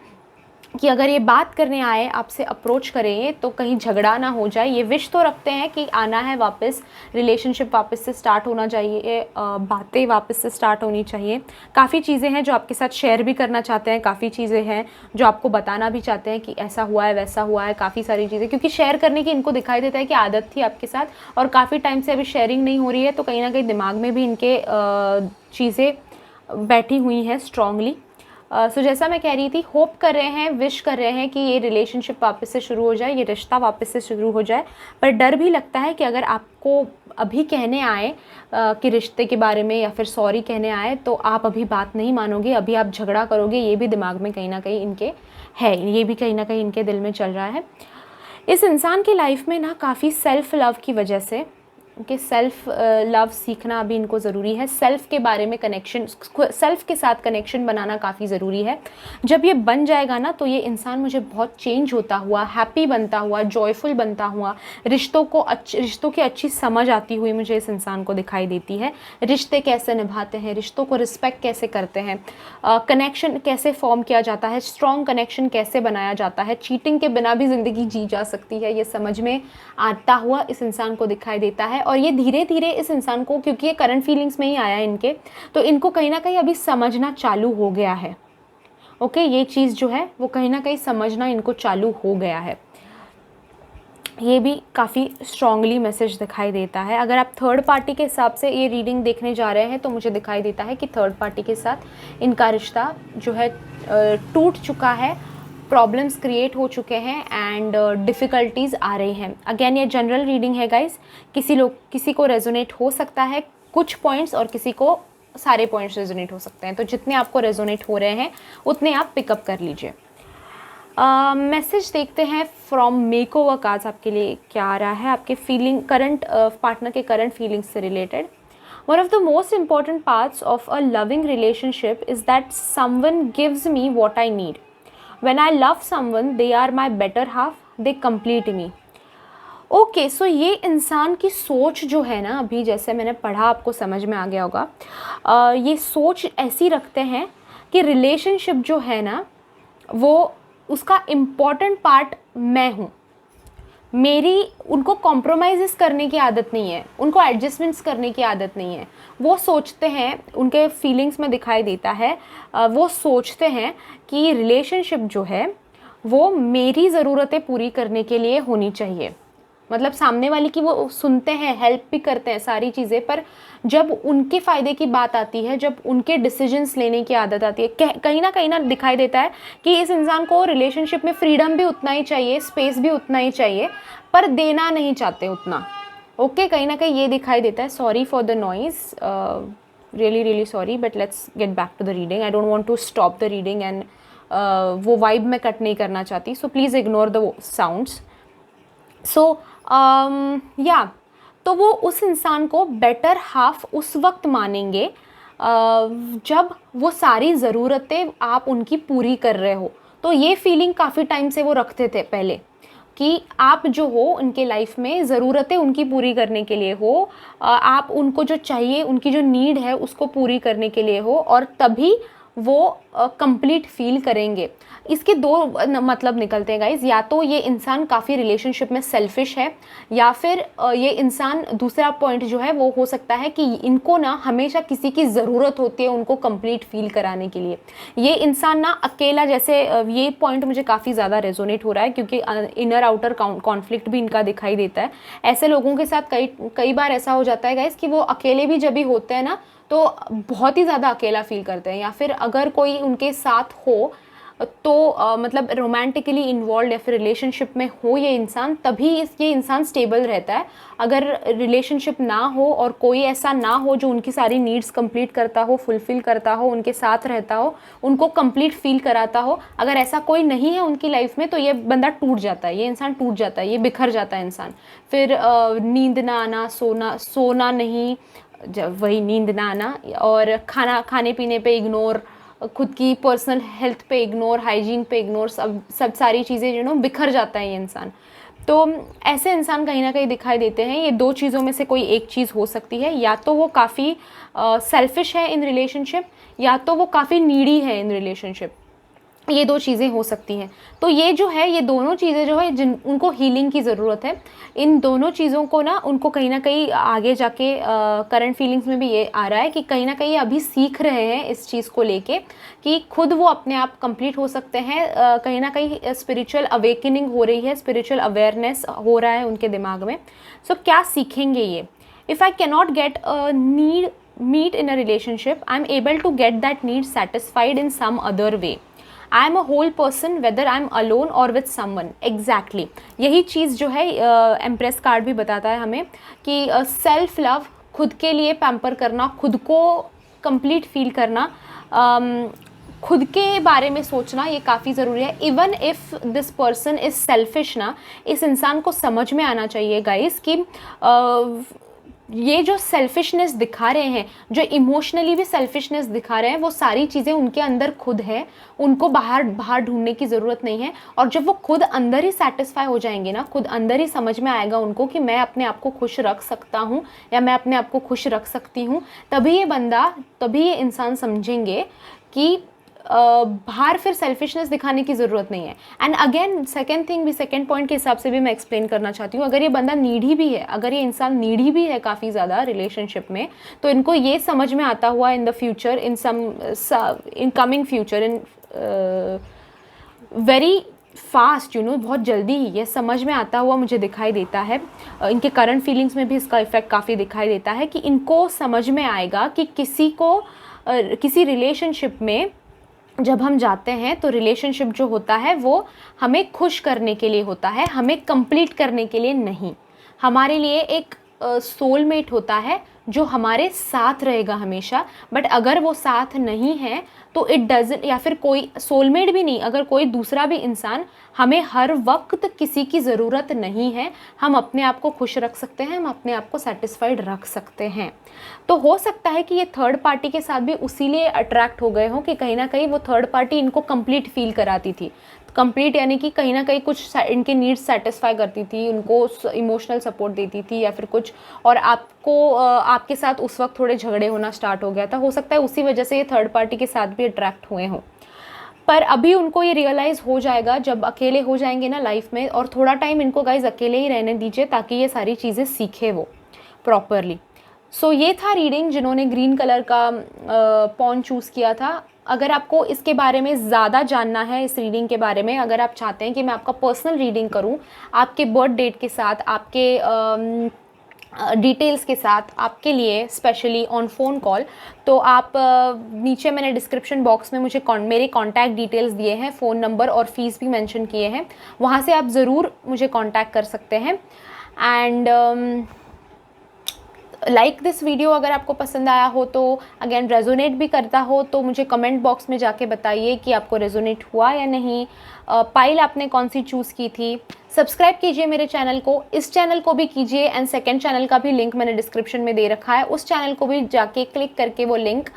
कि अगर ये बात करने आए, आपसे अप्रोच करें तो कहीं झगड़ा ना हो जाए। ये विश तो रखते हैं कि आना है वापस, रिलेशनशिप वापस से स्टार्ट होना चाहिए, बातें वापस से स्टार्ट होनी चाहिए। काफ़ी चीज़ें हैं जो आपके साथ शेयर भी करना चाहते हैं, काफ़ी चीज़ें हैं जो आपको बताना भी चाहते हैं कि ऐसा हुआ है, वैसा हुआ है, काफ़ी सारी चीज़ें, क्योंकि शेयर करने की इनको दिखाई देता है कि आदत थी आपके साथ और काफ़ी टाइम से अभी शेयरिंग नहीं हो रही है, तो कहीं ना कहीं दिमाग में भी इनके चीज़ें बैठी हुई हैं स्ट्रांगली। सो जैसा मैं कह रही थी, होप कर रहे हैं, विश कर रहे हैं कि ये रिलेशनशिप वापस से शुरू हो जाए, ये रिश्ता वापस से शुरू हो जाए। पर डर भी लगता है कि अगर आपको अभी कहने आए कि रिश्ते के बारे में या फिर सॉरी कहने आए, तो आप अभी बात नहीं मानोगे, अभी आप झगड़ा करोगे, ये भी दिमाग में कहीं ना कहीं इनके है, ये भी कहीं ना कहीं इनके दिल में चल रहा है। इस इंसान की लाइफ में ना काफ़ी सेल्फ़ लव की वजह से, कि सेल्फ़ लव सीखना अभी इनको ज़रूरी है, सेल्फ़ के बारे में कनेक्शन, सेल्फ़ के साथ कनेक्शन बनाना काफ़ी ज़रूरी है। जब ये बन जाएगा ना, तो ये इंसान मुझे बहुत चेंज होता हुआ, हैप्पी बनता हुआ, जॉयफुल बनता हुआ, रिश्तों की अच्छी समझ आती हुई मुझे इस इंसान को दिखाई देती है। रिश्ते कैसे निभाते हैं, रिश्तों को रिस्पेक्ट कैसे करते हैं, कनेक्शन कैसे फॉर्म किया जाता है, स्ट्रॉन्ग कनेक्शन कैसे बनाया जाता है, चीटिंग के बिना भी ज़िंदगी जी जा सकती है, ये समझ में आता हुआ इस इंसान को दिखाई देता है। और ये धीरे धीरे इस इंसान को, क्योंकि ये करंट फीलिंग्स में ही आया है इनके, तो इनको कहीं ना कहीं अभी समझना चालू हो गया है। ओके, ये चीज़ जो है वो कहीं ना कहीं समझना इनको चालू हो गया है। ये भी काफ़ी स्ट्रांगली मैसेज दिखाई देता है। अगर आप थर्ड पार्टी के हिसाब से ये रीडिंग देखने जा रहे हैं, तो मुझे दिखाई देता है कि थर्ड पार्टी के साथ इनका रिश्ता जो है टूट चुका है, प्रॉब्लम्स क्रिएट हो चुके हैं एंड डिफ़िकल्टीज़ आ रही हैं। अगेन ये जनरल रीडिंग है गाइस, किसी को रेजोनेट हो सकता है कुछ पॉइंट्स और किसी को सारे पॉइंट्स रेजोनेट हो सकते हैं, तो जितने आपको रेजोनेट हो रहे हैं उतने आप पिकअप कर लीजिए। मैसेज देखते हैं फ्रॉम मेकओवर कार्ड्स, आपके लिए क्या आ रहा है, आपके फीलिंग, करंट पार्टनर के करंट फीलिंग्स से related. One of the most important parts of a loving relationship is that someone gives me what I need. When I love someone, they are my better half, they complete me. Okay, so ये इंसान की सोच जो है ना, अभी जैसे मैंने पढ़ा आपको समझ में आ गया होगा, ये सोच ऐसी रखते हैं कि रिलेशनशिप जो है ना, वो उसका इम्पॉर्टेंट पार्ट मैं हूँ। मेरी उनको कॉम्प्रोमाइज़ करने की आदत नहीं है, उनको एडजस्टमेंट्स करने की आदत नहीं है। वो सोचते हैं, उनके फीलिंग्स में दिखाई देता है, वो सोचते हैं कि रिलेशनशिप जो है वो मेरी ज़रूरतें पूरी करने के लिए होनी चाहिए। मतलब सामने वाले की वो सुनते हैं, हेल्प भी करते हैं सारी चीज़ें, पर जब उनके फ़ायदे की बात आती है, जब उनके डिसीजंस लेने की आदत आती है, कहीं ना दिखाई देता है कि इस इंसान को रिलेशनशिप में फ्रीडम भी उतना ही चाहिए, स्पेस भी उतना ही चाहिए, पर देना नहीं चाहते उतना। ओके, कहीं ना कहीं ये दिखाई देता है। Sorry for the noise, really sorry, but let's get back to the reading. I don't want to stop the reading and वो वाइब मैं कट नहीं करना चाहती, so please ignore the sounds. So yeah, तो वो उस इंसान को बेटर हाफ उस वक्त मानेंगे जब वो सारी ज़रूरतें आप उनकी पूरी कर रहे हो. तो ये फीलिंग काफ़ी टाइम से वो रखते थे पहले, कि आप जो हो उनके लाइफ में ज़रूरतें उनकी पूरी करने के लिए हो, आप उनको जो चाहिए, उनकी जो नीड है उसको पूरी करने के लिए हो, और तभी वो कंप्लीट फील करेंगे. इसके दो मतलब निकलते हैं गाइज. या तो ये इंसान काफ़ी रिलेशनशिप में सेल्फिश है, या फिर ये इंसान, दूसरा पॉइंट जो है वो हो सकता है कि इनको ना हमेशा किसी की ज़रूरत होती है उनको कंप्लीट फील कराने के लिए. ये इंसान ना अकेला, जैसे ये पॉइंट मुझे काफ़ी ज़्यादा रेजोनेट हो रहा है क्योंकि इनर आउटर कॉन्फ्लिक्ट भी इनका दिखाई देता है. ऐसे लोगों के साथ कई बार ऐसा हो जाता है गाइज कि वो अकेले भी जब भी होते हैं ना तो बहुत ही ज़्यादा अकेला फील करते हैं, या फिर अगर कोई उनके साथ हो तो मतलब रोमांटिकली इन्वॉल्व या फिर रिलेशनशिप में हो ये इंसान, तभी ये इंसान स्टेबल रहता है. अगर रिलेशनशिप ना हो और कोई ऐसा ना हो जो उनकी सारी नीड्स कंप्लीट करता हो, फुलफिल करता हो, उनके साथ रहता हो, उनको कंप्लीट फील कराता हो, अगर ऐसा कोई नहीं है उनकी लाइफ में, तो ये बंदा टूट जाता है, ये इंसान टूट जाता है, ये बिखर जाता है इंसान. फिर नींद ना आना, सोना नहीं, वही नींद ना आना, और खाने पीने पे इग्नोर, खुद की पर्सनल हेल्थ पे इग्नोर, हाइजीन पे इग्नोर, सब सारी चीज़ें बिखर जाता है ये इंसान. तो ऐसे इंसान कहीं ना कहीं दिखाई देते हैं. ये दो चीज़ों में से कोई एक चीज़ हो सकती है. या तो वो काफ़ी सेल्फिश है इन रिलेशनशिप, या तो वो काफ़ी नीडी है इन रिलेशनशिप. ये दो चीज़ें हो सकती हैं. तो ये जो है, ये दोनों चीज़ें जो है जिन उनको हीलिंग की ज़रूरत है. इन दोनों चीज़ों को ना उनको कहीं ना कहीं आगे जाके करंट फीलिंग्स में भी ये आ रहा है कि कहीं ना कहीं अभी सीख रहे हैं इस चीज़ को लेके कि खुद वो अपने आप कंप्लीट हो सकते हैं. कहीं ना कहीं स्पिरिचुअल अवेकनिंग हो रही है, स्पिरिचुअल अवेयरनेस हो रहा है उनके दिमाग में. सो क्या सीखेंगे ये? If I cannot get a need met in a relationship, I am able to get that need satisfied in some other way. I am a whole person whether I am alone और with someone. Exactly यही चीज़ जो है empress card भी बताता है हमें कि सेल्फ लव, खुद के लिए पैम्पर करना, खुद को कंप्लीट फील करना, खुद के बारे में सोचना, ये काफ़ी ज़रूरी है. Even if this person is selfish ना, इस इंसान को समझ में आना चाहिए गाइस कि ये जो सेल्फिशनेस दिखा रहे हैं, जो इमोशनली भी सेल्फिशनेस दिखा रहे हैं, वो सारी चीज़ें उनके अंदर खुद है. उनको बाहर ढूंढने की ज़रूरत नहीं है. और जब वो खुद अंदर ही सेटिस्फाई हो जाएंगे ना, खुद अंदर ही समझ में आएगा उनको कि मैं अपने आप को खुश रख सकता हूँ या मैं अपने आप को खुश रख सकती हूँ, तभी ये इंसान समझेंगे कि बाहर फिर सेल्फिशनेस दिखाने की ज़रूरत नहीं है. एंड अगेन सेकेंड पॉइंट के हिसाब से भी मैं एक्सप्लेन करना चाहती हूँ. अगर ये बंदा नीडी भी है, अगर ये इंसान नीडी भी है काफ़ी ज़्यादा रिलेशनशिप में, तो इनको ये समझ में आता हुआ in the future, in coming future, in very fast बहुत जल्दी ही ये समझ में आता हुआ मुझे दिखाई देता है. इनके करंट फीलिंग्स में भी इसका इफेक्ट काफ़ी दिखाई देता है कि इनको समझ में आएगा कि किसी रिलेशनशिप में जब हम जाते हैं तो रिलेशनशिप जो होता है वो हमें खुश करने के लिए होता है, हमें कंप्लीट करने के लिए नहीं. हमारे लिए एक सोलमेट होता है जो हमारे साथ रहेगा हमेशा. बट अगर वो साथ नहीं है तो इट डजंट, या फिर कोई सोलमेट भी नहीं, अगर कोई दूसरा भी इंसान, हमें हर वक्त किसी की ज़रूरत नहीं है. हम अपने आप को खुश रख सकते हैं, हम अपने आप को सेटिस्फाइड रख सकते हैं. तो हो सकता है कि ये थर्ड पार्टी के साथ भी उसीलिए अट्रैक्ट हो गए हों कि कहीं ना कहीं वो थर्ड पार्टी इनको कंप्लीट फील कराती थी. कंप्लीट यानी कि कहीं ना कहीं कुछ इनके नीड्स सेटिस्फाई करती थी, उनको इमोशनल सपोर्ट देती थी या फिर कुछ, और आपके साथ उस वक्त थोड़े झगड़े होना स्टार्ट हो गया था. हो सकता है उसी वजह से ये थर्ड पार्टी के साथ भी अट्रैक्ट हुए हों. पर अभी उनको ये रियलाइज़ हो जाएगा जब अकेले हो जाएंगे ना लाइफ में. और थोड़ा टाइम इनको गाइज अकेले ही रहने दीजिए ताकि ये सारी चीज़ें सीखे वो प्रॉपरली. सो ये था रीडिंग. जिन्होंने ग्रीन कलर का पॉन चूज़ किया था, अगर आपको इसके बारे में ज़्यादा जानना है, इस रीडिंग के बारे में, अगर आप चाहते हैं कि मैं आपका पर्सनल रीडिंग करूं आपके बर्थ डेट के साथ, आपके डिटेल्स के साथ, आपके लिए स्पेशली ऑन फ़ोन कॉल, तो आप नीचे मैंने डिस्क्रिप्शन बॉक्स में मेरे कॉन्टैक्ट डिटेल्स दिए हैं, फ़ोन नंबर और फ़ीस भी मेंशन किए हैं. वहाँ से आप ज़रूर मुझे कॉन्टैक्ट कर सकते हैं. एंड लाइक दिस वीडियो अगर आपको पसंद आया हो तो, अगेन रेजोनेट भी करता हो तो मुझे कमेंट बॉक्स में जाके बताइए कि आपको रेजोनेट हुआ या नहीं। पायल आपने कौन सी चूज़ की थी। सब्सक्राइब कीजिए मेरे चैनल को, इस चैनल को भी कीजिए, एंड सेकंड चैनल का भी लिंक मैंने डिस्क्रिप्शन में दे रखा है, उस चैनल को भी जाके क्लिक करके वो लिंक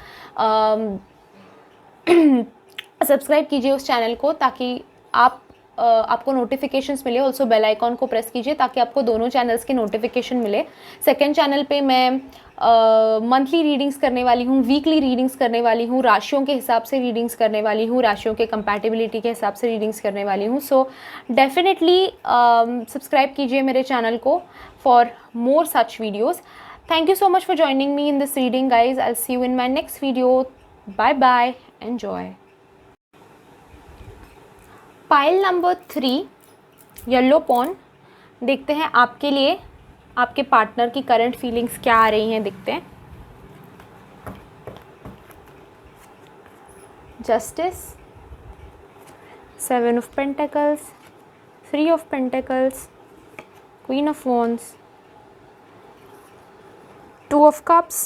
सब्सक्राइब कीजिए उस चैनल को, ताकि आपको नोटिफिकेशंस मिले। ऑल्सो बेल आइकॉन को प्रेस कीजिए ताकि आपको दोनों चैनल्स की नोटिफिकेशन मिले। सेकंड चैनल पे मैं मंथली रीडिंग्स करने वाली हूँ, वीकली रीडिंग्स करने वाली हूँ, राशियों के हिसाब से रीडिंग्स करने वाली हूँ, राशियों के कंपैटिबिलिटी के हिसाब से रीडिंग्स करने वाली हूँ। सो डेफिनेटली सब्सक्राइब कीजिए मेरे चैनल को for more such videos. Thank you so much for joining me in this reading, guys. I'll see you in my next video. Bye bye. Enjoy. Pile number 3, yellow pawn. देखते हैं आपके लिए आपके partner की current feelings क्या आ रही हैं, देखते हैं। Justice, 7 of pentacles, 3 of pentacles, queen of wands, 2 of cups,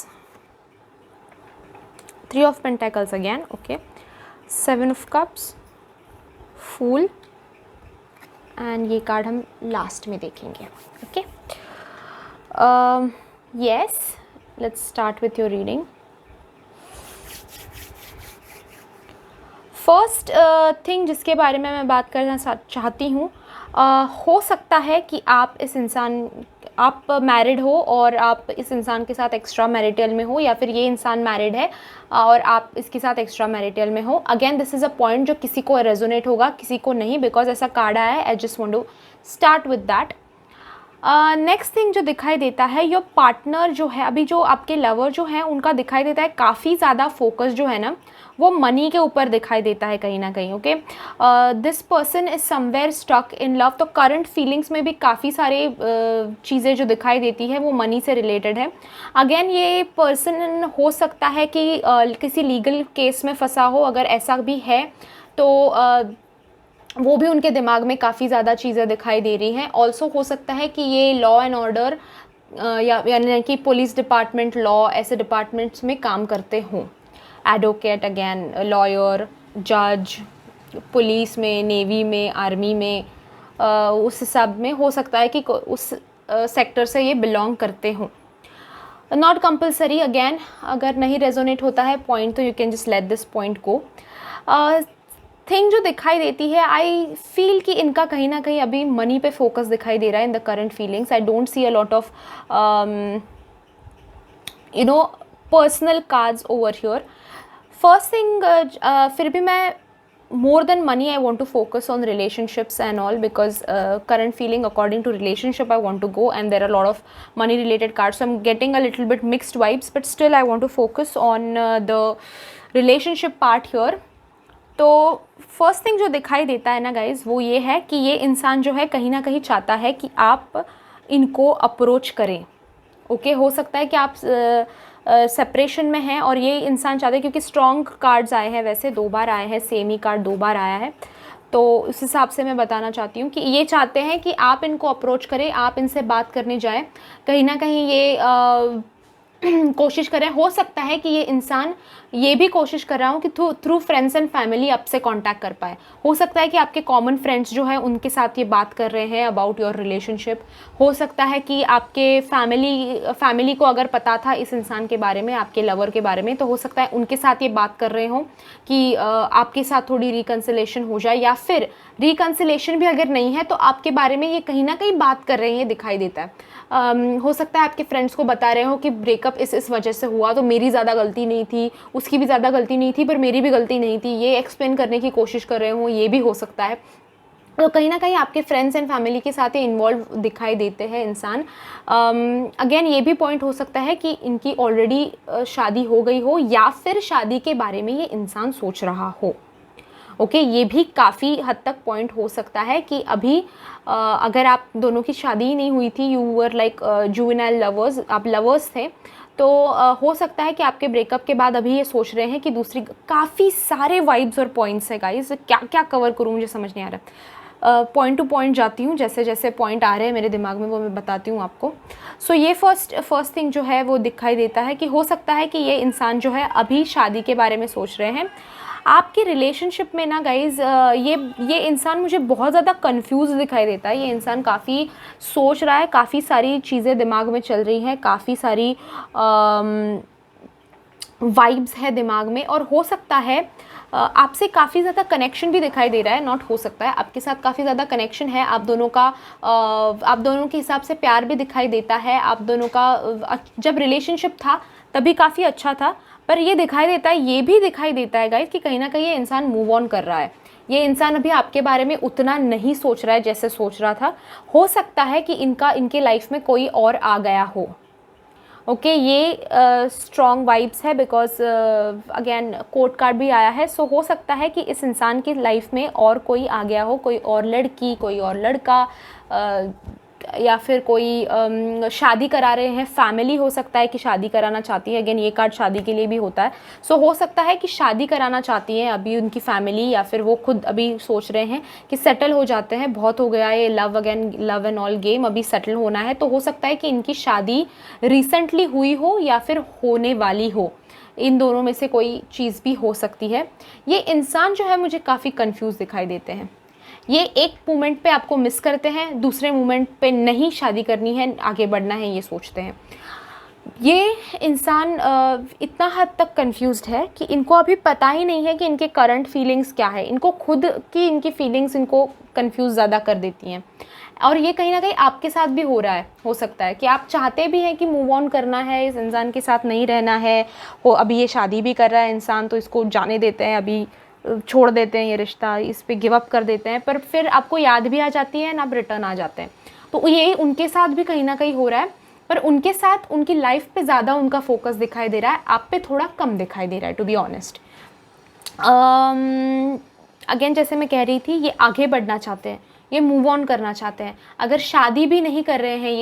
3 of pentacles again, okay, 7 of cups, Fool, and ये कार्ड हम लास्ट में देखेंगे, okay. Yes, let's start with your reading. First thing जिसके बारे में मैं बात करना चाहती हूँ, हो सकता है कि आप मैरिड हो और आप इस इंसान के साथ एक्स्ट्रा मैरिटल में हो, या फिर ये इंसान मैरिड है और आप इसके साथ एक्स्ट्रा मैरिटल में हो। Again this is a point जो किसी को रेजोनेट होगा, किसी को नहीं, बिकॉज ऐसा कार्ड आया है। I just want to start with that. Next thing जो दिखाई देता है, योर पार्टनर जो है, अभी जो आपके लवर जो है उनका दिखाई देता है काफ़ी ज़्यादा फोकस जो है ना वो मनी के ऊपर दिखाई देता है कहीं ना कहीं, okay. This person is somewhere stuck in love. तो करंट फीलिंग्स में भी काफ़ी सारे चीज़ें जो दिखाई देती है वो मनी से रिलेटेड है। अगेन ये पर्सन हो सकता है कि किसी लीगल केस में फंसा हो, अगर ऐसा भी है तो वो भी उनके दिमाग में काफ़ी ज़्यादा चीज़ें दिखाई दे रही हैं। ऑल्सो हो सकता है कि ये लॉ एंड ऑर्डर यानी कि पुलिस डिपार्टमेंट, लॉ, ऐसे डिपार्टमेंट्स में काम करते हों। एडवोकेट, अगेन लॉयर, जज, पुलिस में, नेवी में, आर्मी में, उस हिसाब में हो सकता है कि उस सेक्टर से ये बिलोंग करते हों। नॉट कंपल्सरी, अगेन अगर नहीं रेजोनेट होता है पॉइंट तो you can just let this point go. Thing जो दिखाई देती है, आई फील कि इनका कहीं ना कहीं अभी मनी पे फोकस दिखाई दे रहा है in the current feelings. I don't see a lot of personal cards over here. First thing, फिर भी मैं more than money I want to focus on relationships and all, because current feeling according to relationship I want to go, and there are a lot of money related cards, so I'm getting a little bit mixed vibes, but still I want to focus on the relationship part here. तो first thing जो दिखाई देता है ना guys वो ये है कि ये इंसान जो है कहीं ना कहीं चाहता है कि आप इनको अप्रोच करें, ओके। हो सकता है कि आप सेपरेशन में हैं और ये इंसान चाहते हैं, क्योंकि स्ट्रॉन्ग कार्ड्स आए हैं, वैसे 2 बार आए हैं, सेम ही कार्ड 2 बार आया है, तो उस हिसाब से मैं बताना चाहती हूँ कि ये चाहते हैं कि आप इनको अप्रोच करें, आप इनसे बात करने जाएं, कहीं ना कहीं ये कोशिश करें। हो सकता है कि ये इंसान ये भी कोशिश कर रहा हूँ कि थ्रू फ्रेंड्स एंड फैमिली आपसे कांटेक्ट कर पाए। हो सकता है कि आपके कॉमन फ्रेंड्स जो है उनके साथ ये बात कर रहे हैं अबाउट योर रिलेशनशिप। हो सकता है कि आपके फैमिली को अगर पता था इस इंसान के बारे में, आपके लवर के बारे में, तो हो सकता है उनके साथ ये बात कर रहे हों कि आपके साथ थोड़ी रिकन्सिलेशन हो जाए, या फिर रिकन्सिलेशन भी अगर नहीं है तो आपके बारे में ये कहीं ना कहीं बात कर रहे हैं, ये दिखाई देता है। हो सकता है आपके फ्रेंड्स को बता रहे हो कि ब्रेकअप इस वजह से हुआ, तो मेरी ज़्यादा गलती नहीं थी, उसकी भी ज़्यादा गलती नहीं थी, पर मेरी भी गलती नहीं थी, ये एक्सप्लेन करने की कोशिश कर रहे हो, ये भी हो सकता है। तो कहीं ना कहीं आपके फ्रेंड्स एंड फैमिली के साथ ये इन्वॉल्व दिखाई देते हैं इंसान। अगेन ये भी पॉइंट हो सकता है कि इनकी ऑलरेडी शादी हो गई हो, या फिर शादी के बारे में ये इंसान सोच रहा हो, ओके। ये भी काफ़ी हद तक पॉइंट हो सकता है कि अभी अगर आप दोनों की शादी ही नहीं हुई थी, you were like juvenile lovers, आप लवर्स थे, तो हो सकता है कि आपके ब्रेकअप के बाद अभी ये सोच रहे हैं कि दूसरी, काफ़ी सारे वाइब्स और पॉइंट्स है गाइस, क्या क्या कवर करूँ मुझे समझ नहीं आ रहा। पॉइंट टू पॉइंट जाती हूँ, जैसे जैसे पॉइंट आ रहे हैं मेरे दिमाग में वो मैं बताती हूँ आपको। सो ये फर्स्ट थिंग जो है वो दिखाई देता है कि हो सकता है कि ये इंसान जो है अभी शादी के बारे में सोच रहे हैं। आपके रिलेशनशिप में ना गाइज़ ये इंसान मुझे बहुत ज़्यादा कंफ्यूज दिखाई देता है। ये इंसान काफ़ी सोच रहा है, काफ़ी सारी चीज़ें दिमाग में चल रही हैं, काफ़ी सारी वाइब्स है दिमाग में, और हो सकता है आपसे काफ़ी ज़्यादा कनेक्शन भी दिखाई दे रहा है। नॉट हो सकता है, आपके साथ काफ़ी ज़्यादा कनेक्शन है, आप दोनों का आप दोनों के हिसाब से प्यार भी दिखाई देता है। आप दोनों का जब रिलेशनशिप था तभी काफ़ी अच्छा था, पर ये दिखाई देता है, ये भी दिखाई देता है गाइस कि कहीं ना कहीं ये इंसान मूव ऑन कर रहा है। ये इंसान अभी आपके बारे में उतना नहीं सोच रहा है जैसे सोच रहा था। हो सकता है कि इनके लाइफ में कोई और आ गया हो। ओके, ये स्ट्रॉन्ग वाइब्स है बिकॉज अगेन कोर्ट कार्ड भी आया है। सो हो सकता है कि इस इंसान की लाइफ में और कोई आ गया हो, कोई और लड़की, कोई और लड़का, या फिर कोई शादी करा रहे हैं। फैमिली हो सकता है कि शादी कराना चाहती है, अगेन ये कार्ड शादी के लिए भी होता है। सो हो सकता है कि शादी कराना चाहती है अभी उनकी फैमिली, या फिर वो खुद अभी सोच रहे हैं कि सेटल हो जाते हैं, बहुत हो गया ये लव एंड ऑल गेम, अभी सेटल होना है। तो हो सकता है कि इनकी शादी रिसेंटली हुई हो या फिर होने वाली हो, इन दोनों में से कोई चीज़ भी हो सकती है। ये इंसान जो है मुझे काफ़ी कंफ्यूज दिखाई देते हैं। ये एक मोमेंट पे आपको मिस करते हैं, दूसरे मोमेंट पे नहीं शादी करनी है, आगे बढ़ना है, ये सोचते हैं। ये इंसान इतना हद तक कंफ्यूज्ड है कि इनको अभी पता ही नहीं है कि इनके करंट फीलिंग्स क्या है। इनको खुद की इनकी फीलिंग्स इनको कंफ्यूज ज़्यादा कर देती हैं, और ये कहीं ना कहीं आपके साथ भी हो रहा है। हो सकता है कि आप चाहते भी हैं कि मूव ऑन करना है, इस इंसान के साथ नहीं रहना है, वो अभी ये शादी भी कर रहा है इंसान, तो इसको जाने देते हैं, अभी छोड़ देते हैं ये रिश्ता, इस पे गिव अप कर देते हैं, पर फिर आपको याद भी आ जाती है ना, आप रिटर्न आ जाते हैं। तो ये उनके साथ भी कहीं ना कहीं हो रहा है, पर उनके साथ उनकी लाइफ पे ज़्यादा उनका फोकस दिखाई दे रहा है, आप पे थोड़ा कम दिखाई दे रहा है, टू बी ऑनेस्ट। अगेन जैसे मैं कह रही थी, ये आगे बढ़ना चाहते हैं, ये मूव ऑन करना चाहते हैं। अगर शादी भी नहीं कर रहे हैं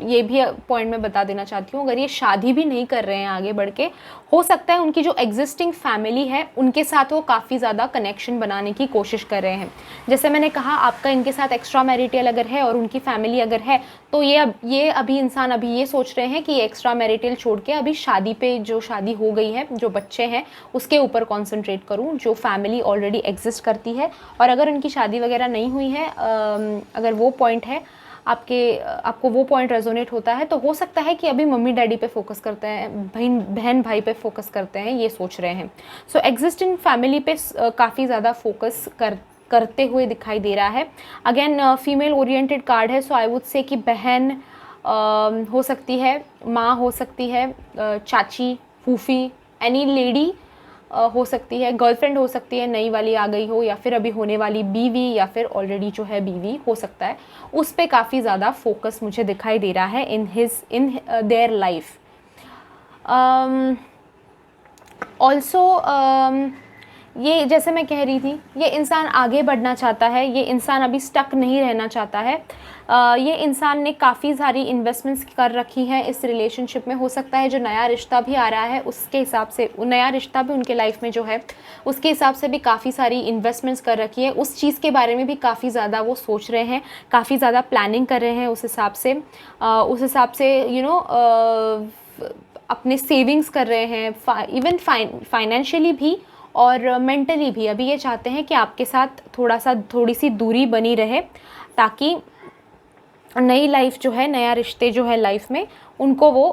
ये भी पॉइंट मैं बता देना चाहती हूँ, अगर ये शादी भी नहीं कर रहे हैं आगे बढ़ के, हो सकता है उनकी जो एग्जिस्टिंग फैमिली है उनके साथ वो काफ़ी ज़्यादा कनेक्शन बनाने की कोशिश कर रहे हैं। जैसे मैंने कहा, आपका इनके साथ एक्स्ट्रा मैरिटल अगर है और उनकी फैमिली अगर है, तो ये अभी इंसान अभी ये सोच रहे हैं कि ये एक्स्ट्रा मैरिटल छोड़ के अभी शादी पे, जो शादी हो गई है, जो बच्चे हैं, उसके ऊपर कॉन्सेंट्रेट करूँ, जो फैमिली ऑलरेडी एग्जिस्ट करती है। और अगर उनकी शादी वगैरह नहीं हुई है, अगर वो पॉइंट है आपको वो पॉइंट रेजोनेट होता है, तो हो सकता है कि अभी मम्मी डैडी पे फोकस करते हैं, बहन भाई पे फोकस करते हैं, ये सोच रहे हैं। सो एग्जिस्टिंग फैमिली पे काफ़ी ज़्यादा फोकस करते हुए दिखाई दे रहा है। अगेन फीमेल ओरिएंटेड कार्ड है, सो आई वुड से कि बहन हो सकती है, माँ हो सकती है, चाची, फूफी, एनी लेडी हो सकती है, गर्लफ्रेंड हो सकती है, नई वाली आ गई हो, या फिर अभी होने वाली बीवी, या फिर ऑलरेडी जो है बीवी हो सकता है, उस पे काफ़ी ज़्यादा फोकस मुझे दिखाई दे रहा है इन देयर लाइफ। ऑल्सो ये जैसे मैं कह रही थी, ये इंसान आगे बढ़ना चाहता है, ये इंसान अभी स्टक नहीं रहना चाहता है। ये इंसान ने काफ़ी सारी इन्वेस्टमेंट्स कर रखी हैं इस रिलेशनशिप में। हो सकता है जो नया रिश्ता भी आ रहा है उसके हिसाब से, नया रिश्ता भी उनके लाइफ में जो है उसके हिसाब से भी काफ़ी सारी इन्वेस्टमेंट्स कर रखी है। उस चीज़ के बारे में भी काफ़ी ज़्यादा वो सोच रहे हैं, काफ़ी ज़्यादा प्लानिंग कर रहे हैं उस हिसाब से अपने सेविंग्स कर रहे हैं, इवन फाइनेंशियली भी और मेंटली भी। अभी ये चाहते हैं कि आपके साथ थोड़ी सी दूरी बनी रहे, ताकि नई लाइफ जो है, नया रिश्ते जो है लाइफ में, उनको वो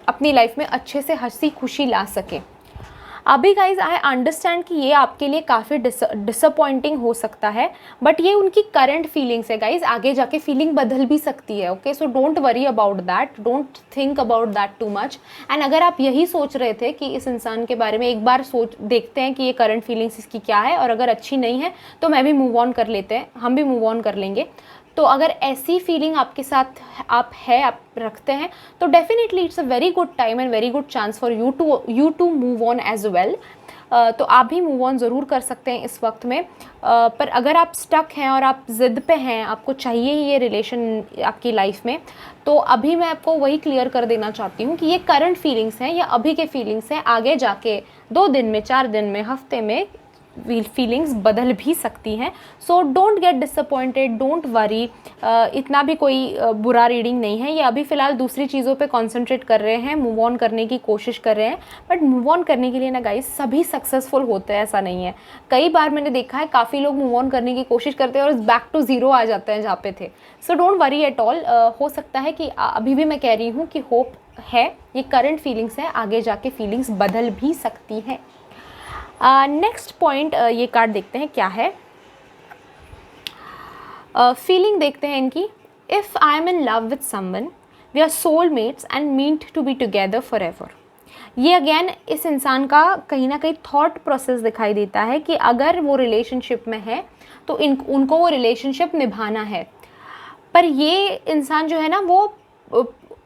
अपनी लाइफ में अच्छे से हंसी खुशी ला सके। अभी गाइज आई अंडरस्टैंड कि ये आपके लिए काफ़ी डिसअपॉइंटिंग हो सकता है, बट ये उनकी करंट फीलिंग्स है गाइज, आगे जाके फीलिंग बदल भी सकती है। Okay, so don't worry about that, don't think about that too much. And अगर आप यही सोच रहे थे कि इस इंसान के बारे में एक बार देखते हैं कि ये करंट फीलिंग्स इसकी क्या है, और अगर अच्छी नहीं है तो मैं भी मूव ऑन कर लेते हैं, हम भी मूव ऑन कर लेंगे, तो अगर ऐसी फीलिंग आपके साथ आप रखते हैं, तो definitely it's a very good time and very good chance for you to move on as well. तो आप भी मूव ऑन ज़रूर कर सकते हैं इस वक्त में। पर अगर आप स्टक हैं और आप ज़िद पे हैं, आपको चाहिए ही ये रिलेशन आपकी लाइफ में, तो अभी मैं आपको वही क्लियर कर देना चाहती हूँ कि ये करंट फीलिंग्स हैं, या अभी के फीलिंग्स हैं, आगे जाके 2 दिन में, 4 दिन में, हफ्ते में फीलिंग्स बदल भी सकती हैं। So don't get disappointed, don't worry. इतना भी कोई बुरा रीडिंग नहीं है, ये अभी फ़िलहाल दूसरी चीज़ों पे कंसंट्रेट कर रहे हैं, मूव ऑन करने की कोशिश कर रहे हैं। बट मूव ऑन करने के लिए ना गाइस सभी सक्सेसफुल होते हैं, ऐसा नहीं है। कई बार मैंने देखा है काफ़ी लोग मूव ऑन करने की कोशिश करते हैं और बैक टू ज़ीरो आ जाते हैं जहाँ पे थे। So don't worry at all. हो सकता है कि अभी भी मैं कह रही हूँ कि होप है, ये करंट फीलिंग्स है, आगे जाके फीलिंग्स बदल भी सकती हैं। नेक्स्ट पॉइंट ये कार्ड देखते हैं क्या है। फीलिंग देखते हैं इनकी। If I am in love with someone, we are soulmates and meant to be together forever. ये अगेन इस इंसान का कहीं ना कहीं थॉट प्रोसेस दिखाई देता है कि अगर वो रिलेशनशिप में है तो उनको वो रिलेशनशिप निभाना है। पर ये इंसान जो है ना वो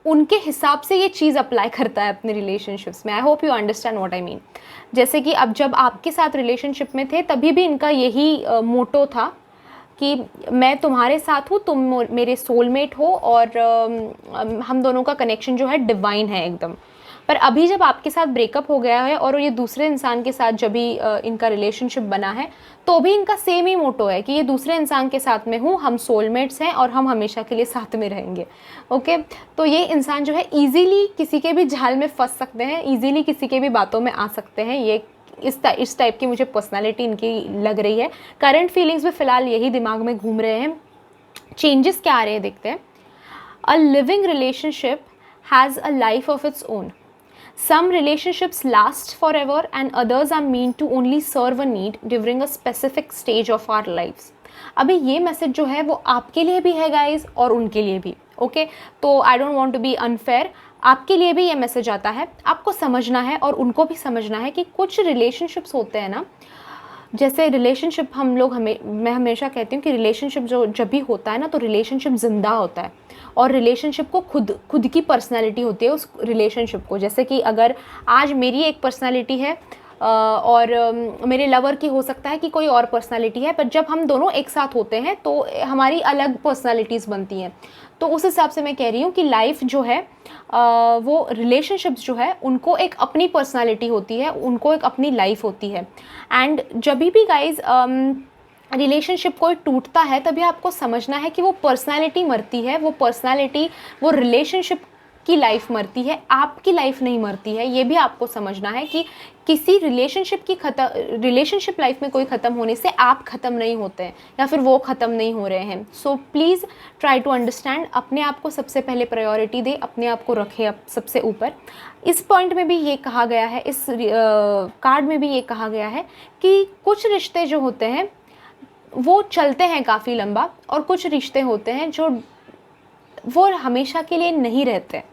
उनके हिसाब से ये चीज़ अप्लाई करता है अपने रिलेशनशिप्स में। I hope you understand what I mean. जैसे कि अब जब आपके साथ रिलेशनशिप में थे तभी भी इनका यही मोटो था कि मैं तुम्हारे साथ हूँ, तुम मेरे सोलमेट हो और हम दोनों का कनेक्शन जो है डिवाइन है एकदम। पर अभी जब आपके साथ ब्रेकअप हो गया है और ये दूसरे इंसान के साथ जब भी इनका रिलेशनशिप बना है तो भी इनका सेम ही मोटो है कि ये दूसरे इंसान के साथ में हूँ, हम सोलमेट्स हैं और हम हमेशा के लिए साथ में रहेंगे। ओके, तो ये इंसान जो है ईजीली किसी के भी जाल में फंस सकते हैं, ईजीली किसी के भी बातों में आ सकते हैं। ये इस टाइप की मुझे पर्सनालिटी इनकी लग रही है। करंट फीलिंग्स में फ़िलहाल यही दिमाग में घूम रहे हैं। चेंजेस क्या आ रहे हैं देखते हैं। A living relationship has a life of its own. Some relationships last forever and others are meant to only serve a need during a specific stage of our lives. अभी ये मैसेज जो है वो आपके लिए भी है गाइज और उनके लिए भी। ओके, तो I don't want to be unfair, आपके लिए भी ये मैसेज आता है, आपको समझना है और उनको भी समझना है कि कुछ रिलेशनशिप्स होते हैं ना, जैसे रिलेशनशिप मैं हमेशा कहती हूँ कि रिलेशनशिप जब भी होता है ना तो रिलेशनशिप ज़िंदा होता है और रिलेशनशिप को खुद की पर्सनालिटी होती है उस रिलेशनशिप को। जैसे कि अगर आज मेरी एक पर्सनालिटी है और मेरे लवर की हो सकता है कि कोई और पर्सनालिटी है, पर जब हम दोनों एक साथ होते हैं तो हमारी अलग पर्सनालिटीज़ बनती हैं। तो उस हिसाब से मैं कह रही हूँ कि लाइफ जो है वो रिलेशनशिप्स जो है उनको एक अपनी पर्सनालिटी होती है, उनको एक अपनी लाइफ होती है। एंड जब भी गाइज रिलेशनशिप कोई टूटता है तभी आपको समझना है कि वो पर्सनालिटी मरती है, वो रिलेशनशिप की लाइफ मरती है, आपकी लाइफ नहीं मरती है। ये भी आपको समझना है कि किसी रिलेशनशिप लाइफ में कोई ख़त्म होने से आप ख़त्म नहीं होते हैं या फिर वो ख़त्म नहीं हो रहे हैं। So please try to understand, अपने आप को सबसे पहले प्रायोरिटी दे, अपने आप को रखे सबसे ऊपर। इस पॉइंट में भी ये कहा गया है, इस कार्ड में भी ये कहा गया है कि कुछ रिश्ते जो होते हैं वो चलते हैं काफ़ी लंबा और कुछ रिश्ते होते हैं जो वो हमेशा के लिए नहीं रहते।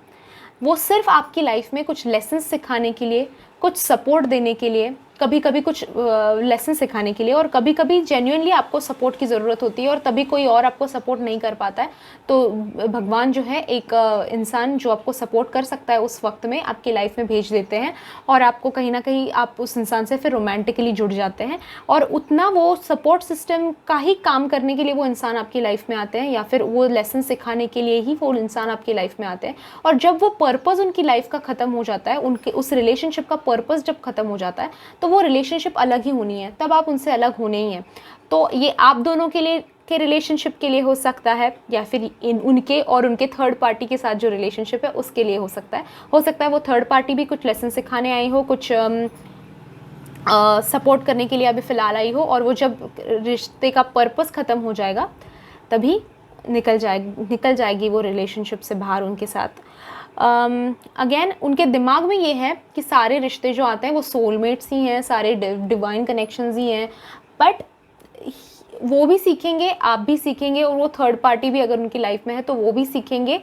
वो सिर्फ आपकी लाइफ में कुछ लेसन सिखाने के लिए, कुछ सपोर्ट देने के लिए, कभी कभी कुछ लेसन सिखाने के लिए, और कभी कभी जेन्युइनली आपको सपोर्ट की ज़रूरत होती है और तभी कोई और आपको सपोर्ट नहीं कर पाता है तो भगवान जो है एक इंसान जो आपको सपोर्ट कर सकता है उस वक्त में आपकी लाइफ में भेज देते हैं और आपको कहीं ना कहीं आप उस इंसान से फिर रोमांटिकली जुड़ जाते हैं और उतना वो सपोर्ट सिस्टम का ही काम करने के लिए वो इंसान आपकी लाइफ में आते हैं या फिर वो लेसन सिखाने के लिए ही वो इंसान आपकी लाइफ में आते हैं। और जब वो पर्पज़ उनकी लाइफ का ख़त्म हो जाता है, उनके उस रिलेशनशिप का पर्पज़ जब ख़त्म हो जाता है तो वो रिलेशनशिप अलग ही होनी है, तब आप उनसे अलग होने ही हैं। तो ये आप दोनों के लिए के रिलेशनशिप के लिए हो सकता है या फिर उनके और उनके थर्ड पार्टी के साथ जो रिलेशनशिप है उसके लिए हो सकता है वो थर्ड पार्टी भी कुछ लेसन सिखाने आई हो, कुछ सपोर्ट करने के लिए अभी फ़िलहाल आई हो और वो जब रिश्ते का पर्पस ख़त्म हो जाएगा तभी निकल जाएगी वो रिलेशनशिप से बाहर उनके साथ। अगेन उनके दिमाग में ये है कि सारे रिश्ते जो आते हैं वो सोलमेट्स ही हैं, सारे डिवाइन कनेक्शंस ही हैं, बट वो भी सीखेंगे, आप भी सीखेंगे और वो थर्ड पार्टी भी अगर उनकी लाइफ में है तो वो भी सीखेंगे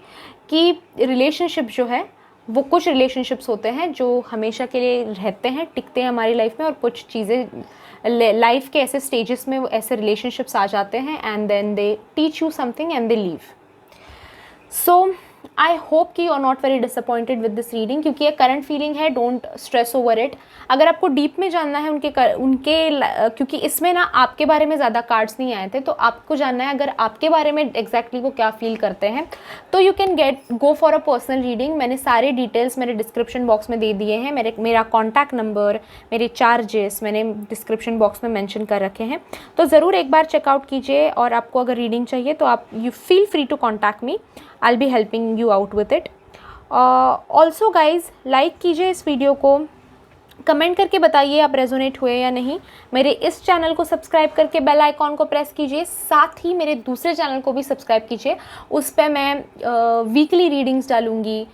कि रिलेशनशिप जो है वो कुछ रिलेशनशिप्स होते हैं जो हमेशा के लिए रहते हैं, टिकते हैं हमारी लाइफ में, और कुछ चीज़ें लाइफ के ऐसे स्टेजेस में ऐसे रिलेशनशिप्स आ जाते हैं and then they teach you something and they leave. So I hope कि you are not very disappointed with this reading, क्योंकि ये करंट फीलिंग है, डोंट स्ट्रेस ओवर इट। अगर आपको डीप में जानना है क्योंकि इसमें ना आपके बारे में ज़्यादा कार्ड्स नहीं आए थे, तो आपको जानना है अगर आपके बारे में एग्जैक्टली वो क्या फील करते हैं, तो you can go for a personal reading. मैंने सारे डिटेल्स मेरे डिस्क्रिप्शन बॉक्स में दे दिए हैं, मेरा कॉन्टैक्ट नंबर, मेरे चार्जेस मैंने डिस्क्रिप्शन बॉक्स में मेंशन कर रखे हैं, तो ज़रूर एक बार चेकआउट कीजिए। और आपको अगर रीडिंग चाहिए तो आप you feel free to contact me, I'll be helping you out with it. Also guys, like कीजिए इस वीडियो को, कमेंट करके बताइए आप रेजोनेट हुए या नहीं। मेरे इस चैनल को सब्सक्राइब करके बेल आइकॉन को प्रेस कीजिए, साथ ही मेरे दूसरे चैनल को भी सब्सक्राइब कीजिए। उस पर मैं वीकली रीडिंग्स डालूंगी,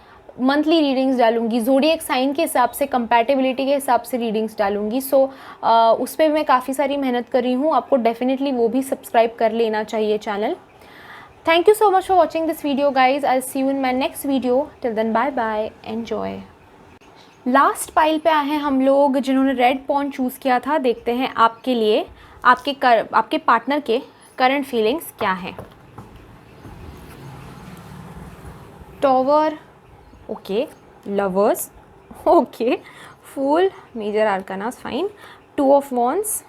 मंथली रीडिंग्स डालूंगी, ज़ोडिएक साइन के हिसाब से, कंपैटिबिलिटी के हिसाब से रीडिंग्स डालूंगी। सो उस पर मैं काफ़ी सारी मेहनत कर रही हूँ, आपको डेफिनेटली वो भी सब्सक्राइब कर लेना चाहिए channel. Thank you so much for watching this video guys. I'll see you in my next video. Till then bye bye. Enjoy. Last pile पे आए हैं हम लोग जिन्होंने रेड पॉन चूज़ किया था। देखते हैं आपके लिए आपके पार्टनर के करंट फीलिंग्स क्या हैं। Tower, okay, lovers, okay, fool, major arcanas, fine, two of wands,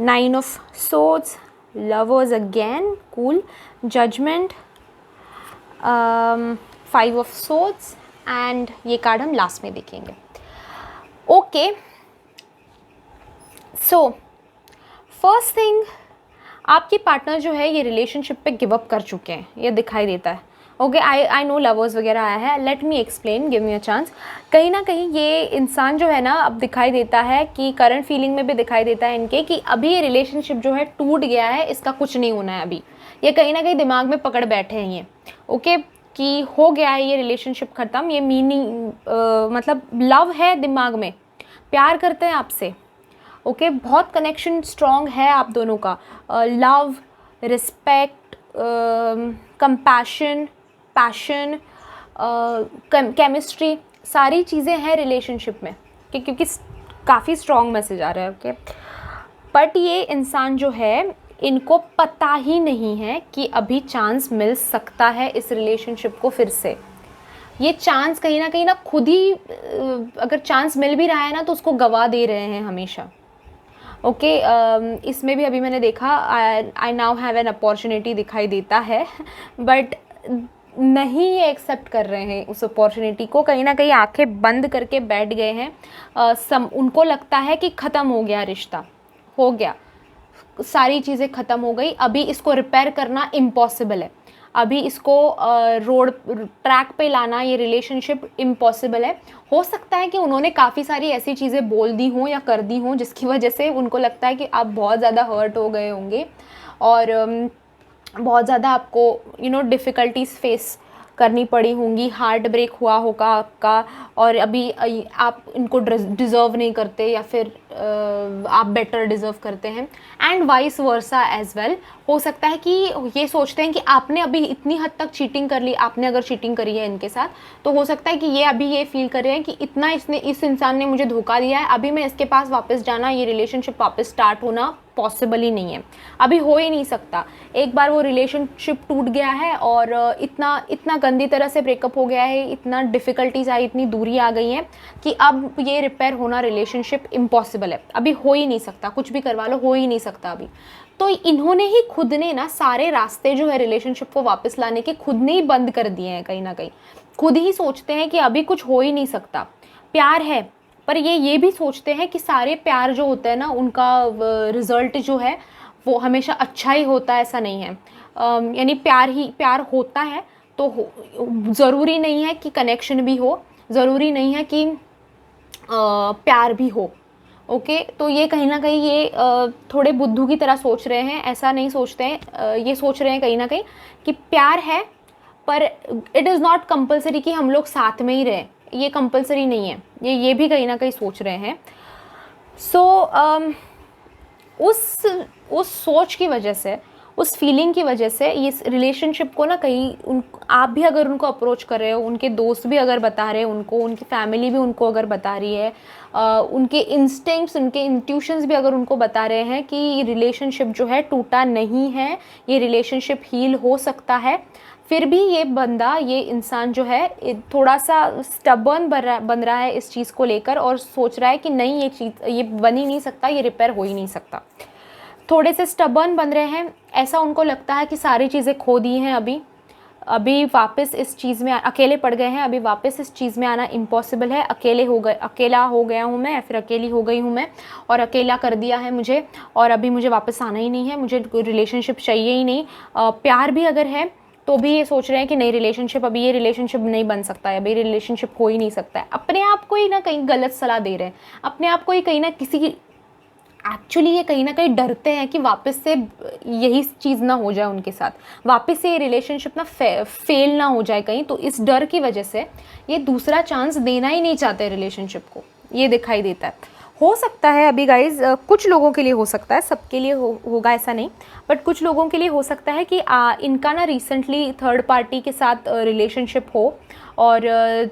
nine of swords, lovers again, cool, judgment, five of swords, and ये कार्ड हम लास्ट में देखेंगे। ओके, सो फर्स्ट थिंग, आपके partner जो है ये रिलेशनशिप पे गिव अप कर चुके हैं, ये दिखाई देता है। ओके, आई नो लवर्स वगैरह आया है, let me explain, give me a chance. कहीं ना कहीं ये इंसान जो है ना, अब दिखाई देता है कि करंट फीलिंग में भी दिखाई देता है इनके कि अभी ये रिलेशनशिप जो है टूट गया है, इसका कुछ नहीं होना है अभी। ये कहीं ना कहीं दिमाग में पकड़ बैठे हैं ये, ओके, कि हो गया है ये रिलेशनशिप ख़त्म, ये मीनिंग मतलब लव है दिमाग में, प्यार करते हैं आपसे, ओके, बहुत कनेक्शन स्ट्रॉन्ग है आप दोनों का, love, respect, compassion, passion, chemistry, सारी चीज़ें हैं रिलेशनशिप में, क्योंकि काफ़ी स्ट्रॉन्ग मैसेज आ रहा है, ओके। बट ये इंसान जो है, इनको पता ही नहीं है कि अभी चांस मिल सकता है इस रिलेशनशिप को फिर से। ये चांस कहीं ना खुद ही, अगर चांस मिल भी रहा है ना, तो उसको गवा दे रहे हैं हमेशा, ओके। इसमें भी अभी मैंने देखा, आई नाउ हैव एन अपॉर्चुनिटी दिखाई देता है, बट नहीं ये एक्सेप्ट कर रहे हैं उस अपॉर्चुनिटी को, कहीं ना कहीं आंखें बंद करके बैठ गए हैं। उनको लगता है कि ख़त्म हो गया रिश्ता, हो गया, सारी चीज़ें ख़त्म हो गई, अभी इसको रिपेयर करना इम्पॉसिबल है, अभी इसको रोड ट्रैक पे लाना, ये रिलेशनशिप इम्पॉसिबल है। हो सकता है कि उन्होंने काफ़ी सारी ऐसी चीज़ें बोल दी हों या कर दी हों जिसकी वजह से उनको लगता है कि आप बहुत ज़्यादा हर्ट हो गए होंगे और बहुत ज़्यादा आपको डिफ़िकल्टीज़ फेस करनी पड़ी होंगी, हार्ट ब्रेक हुआ होगा आपका, और अभी आप इनको डिज़र्व नहीं करते या फिर आप बेटर डिज़र्व करते हैं, and vice versa as well. हो सकता है कि ये सोचते हैं कि आपने अभी इतनी हद तक चीटिंग कर ली, आपने अगर चीटिंग करी है इनके साथ, तो हो सकता है कि ये अभी ये फील कर रहे हैं कि इतना इस इंसान ने मुझे धोखा दिया है, अभी मैं इसके पास वापस जाना, ये रिलेशनशिप वापस स्टार्ट होना पॉसिबल ही नहीं है, अभी हो ही नहीं सकता। एक बार वो रिलेशनशिप टूट गया है और इतना गंदी तरह से ब्रेकअप हो गया है, इतना डिफ़िकल्टीज आई, इतनी दूरी आ गई है कि अब ये रिपेयर होना रिलेशनशिप इम्पॉसिबल है, अभी हो ही नहीं सकता, कुछ भी करवा लो हो ही नहीं सकता अभी। तो इन्होंने ही खुद ने ना सारे रास्ते जो है रिलेशनशिप को वापस लाने के खुद ने ही बंद कर दिए हैं, कहीं ना कहीं खुद ही सोचते हैं कि अभी कुछ हो ही नहीं सकता। प्यार है, पर ये भी सोचते हैं कि सारे प्यार जो होते हैं ना, उनका रिज़ल्ट जो है वो हमेशा अच्छा ही होता है, ऐसा नहीं है। यानी प्यार होता है तो ज़रूरी नहीं है कि कनेक्शन भी हो, ज़रूरी नहीं है कि प्यार भी हो, ओके। तो ये कहीं ना कहीं ये थोड़े बुद्धू की तरह सोच रहे हैं, ऐसा नहीं सोचते हैं। ये सोच रहे हैं कहीं ना कहीं कि प्यार है, पर इट इज़ नॉट कंपलसरी कि हम लोग साथ में ही रहें, ये कंपलसरी नहीं है, ये भी कहीं ना कहीं सोच रहे हैं। सो उस सोच की वजह से उस फीलिंग की वजह से ये रिलेशनशिप को ना कहीं आप भी अगर उनको अप्रोच कर रहे हो, उनके दोस्त भी अगर बता रहे हैं उनको, उनकी फैमिली भी उनको अगर बता रही है, उनके इंस्टिंक्ट्स, उनके इंट्यूशंस भी अगर उनको बता रहे हैं कि ये रिलेशनशिप जो है टूटा नहीं है, ये रिलेशनशिप हील हो सकता है, फिर भी ये बंदा, ये इंसान जो है थोड़ा सा स्टबर्न बन रहा है इस चीज़ को लेकर और सोच रहा है कि नहीं, ये चीज़ ये बन ही नहीं सकता, ये रिपेयर हो ही नहीं सकता। थोड़े से स्टबर्न बन रहे हैं, ऐसा उनको लगता है कि सारी चीज़ें खो दी हैं, अभी वापस इस चीज़ में अकेले पड़ गए हैं, अभी वापस इस चीज़ में आना इम्पॉसिबल है, अकेला हो गया हूँ मैं, या फिर अकेली हो गई हूँ मैं, और अकेला कर दिया है मुझे, और अभी मुझे वापस आना ही नहीं है, मुझे रिलेशनशिप चाहिए ही नहीं। प्यार भी अगर है तो भी ये सोच रहे हैं कि नहीं, रिलेशनशिप, अभी ये रिलेशनशिप नहीं बन सकता है, अभी रिलेशनशिप हो ही नहीं सकता है। अपने आप को ही ना कहीं गलत सलाह दे रहे हैं, अपने आप को ही कहीं ना किसी की, एक्चुअली ये कहीं ना कहीं डरते हैं कि वापस से यही चीज़ ना हो जाए उनके साथ, वापस से ये रिलेशनशिप ना फेल ना हो जाए कहीं, तो इस डर की वजह से ये दूसरा चांस देना ही नहीं चाहते रिलेशनशिप को, ये दिखाई देता है। हो सकता है अभी गाइज कुछ लोगों के लिए हो सकता है, सबके लिए होगा ऐसा नहीं, बट कुछ लोगों के लिए हो सकता है कि इनका ना रिसेंटली थर्ड पार्टी के साथ रिलेशनशिप हो, और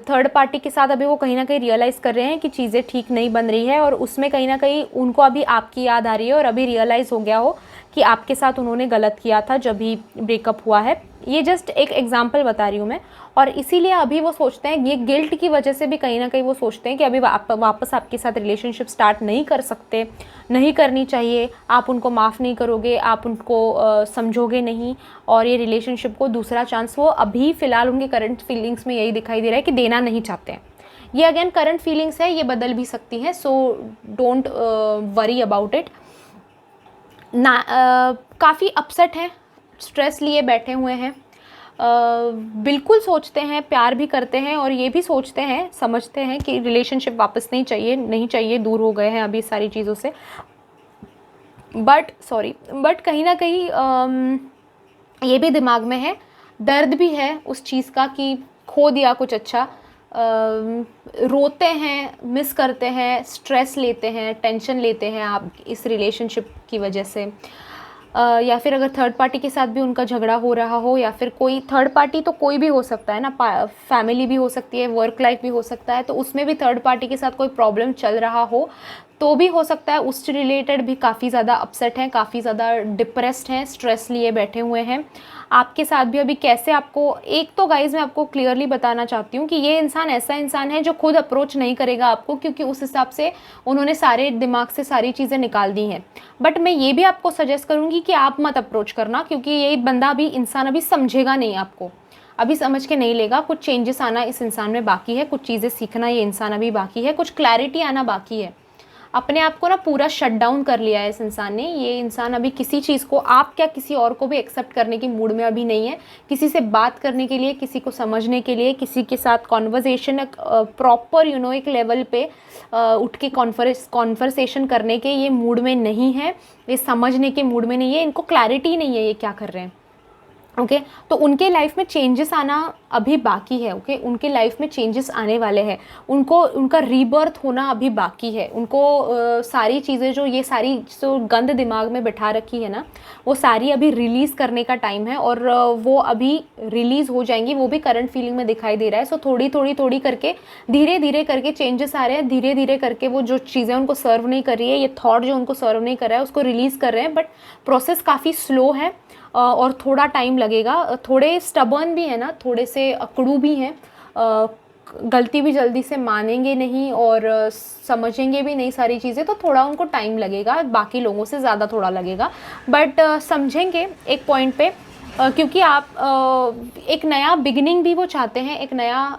थर्ड पार्टी के साथ अभी वो कहीं ना कहीं रियलाइज़ कर रहे हैं कि चीज़ें ठीक नहीं बन रही है, और उसमें कहीं ना कहीं उनको अभी आपकी याद आ रही है, और अभी रियलाइज़ हो गया हो कि आपके साथ उन्होंने गलत किया था जब भी ब्रेकअप हुआ है। ये जस्ट एक एग्जांपल बता रही हूँ मैं, और इसीलिए अभी वो सोचते हैं, ये गिल्ट की वजह से भी कहीं ना कहीं वो सोचते हैं कि अभी वापस आपके साथ रिलेशनशिप स्टार्ट नहीं कर सकते, नहीं करनी चाहिए, आप उनको माफ़ नहीं करोगे, आप उनको समझोगे नहीं, और ये रिलेशनशिप को दूसरा चांस वो अभी फ़िलहाल उनके करंट फीलिंग्स में यही दिखाई दे रहा है कि देना नहीं चाहते हैं। ये अगेन करंट फीलिंग्स है, ये बदल भी सकती हैं, so don't worry about it ना। काफ़ी अपसेट हैं, स्ट्रेस लिए बैठे हुए हैं, बिल्कुल सोचते हैं, प्यार भी करते हैं, और ये भी सोचते हैं, समझते हैं कि रिलेशनशिप वापस नहीं चाहिए, दूर हो गए हैं अभी सारी चीज़ों से, बट कहीं ना कहीं ये भी दिमाग में है, दर्द भी है उस चीज़ का कि खो दिया कुछ अच्छा, रोते हैं, मिस करते हैं, स्ट्रेस लेते हैं, टेंशन लेते हैं आप इस रिलेशनशिप की वजह से, या फिर अगर थर्ड पार्टी के साथ भी उनका झगड़ा हो रहा हो, या फिर कोई थर्ड पार्टी तो कोई भी हो सकता है ना, फैमिली भी हो सकती है, वर्क लाइफ भी हो सकता है, तो उसमें भी थर्ड पार्टी के साथ कोई प्रॉब्लम चल रहा हो तो भी हो सकता है, उससे रिलेटेड भी काफ़ी ज़्यादा अपसेट हैं, काफ़ी ज़्यादा डिप्रेस्ड हैं, स्ट्रेस लिए बैठे हुए हैं आपके साथ भी अभी। कैसे आपको, एक तो गाइज़ मैं आपको क्लियरली बताना चाहती हूँ कि ये इंसान ऐसा इंसान है जो खुद अप्रोच नहीं करेगा आपको, क्योंकि उस हिसाब से उन्होंने सारे दिमाग से सारी चीज़ें निकाल दी हैं। बट मैं ये भी आपको सजेस्ट करूँगी कि आप मत अप्रोच करना, क्योंकि ये बंदा अभी, इंसान अभी समझेगा नहीं आपको, अभी समझ के नहीं लेगा, कुछ चेंजेस आना इस इंसान में बाकी है, कुछ चीज़ें सीखना ये इंसान अभी बाकी है, कुछ क्लैरिटी आना बाकी है। अपने आप को ना पूरा शट डाउन कर लिया है इस इंसान ने। ये इंसान अभी किसी चीज़ को, आप क्या किसी और को भी एक्सेप्ट करने की मूड में अभी नहीं है, किसी से बात करने के लिए, किसी को समझने के लिए, किसी के साथ कॉन्वर्सेशन प्रॉपर एक लेवल पे उठ के कॉन्वर्सेशन करने के ये मूड में नहीं है, ये समझने के मूड में नहीं है, इनको क्लैरिटी नहीं है ये क्या कर रहे हैं। ओके तो उनके लाइफ में चेंजेस आना अभी बाकी है। ओके उनके लाइफ में चेंजेस आने वाले हैं, उनको उनका रीबर्थ होना अभी बाकी है, उनको सारी चीज़ें जो ये सारी जो गंद दिमाग में बिठा रखी है ना, वो सारी अभी रिलीज़ करने का टाइम है, और वो अभी रिलीज़ हो जाएंगी, वो भी करंट फीलिंग में दिखाई दे रहा है। सो थोड़ी करके, धीरे धीरे करके चेंजेस आ रहे हैं, धीरे धीरे करके वो जो चीज़ें उनको सर्व नहीं कर रही है, ये थॉट जो उनको सर्व नहीं कर रहा है, उसको रिलीज़ कर रहे हैं, बट प्रोसेस काफ़ी स्लो है और थोड़ा टाइम लगेगा। थोड़े स्टबर्न भी है ना, थोड़े से अकड़ू भी हैं, गलती भी जल्दी से मानेंगे नहीं और समझेंगे भी नहीं सारी चीज़ें, तो थोड़ा उनको टाइम लगेगा, बाकी लोगों से ज़्यादा थोड़ा लगेगा, बट समझेंगे एक पॉइंट पे, क्योंकि आप एक नया बिगिनिंग भी वो चाहते हैं, एक नया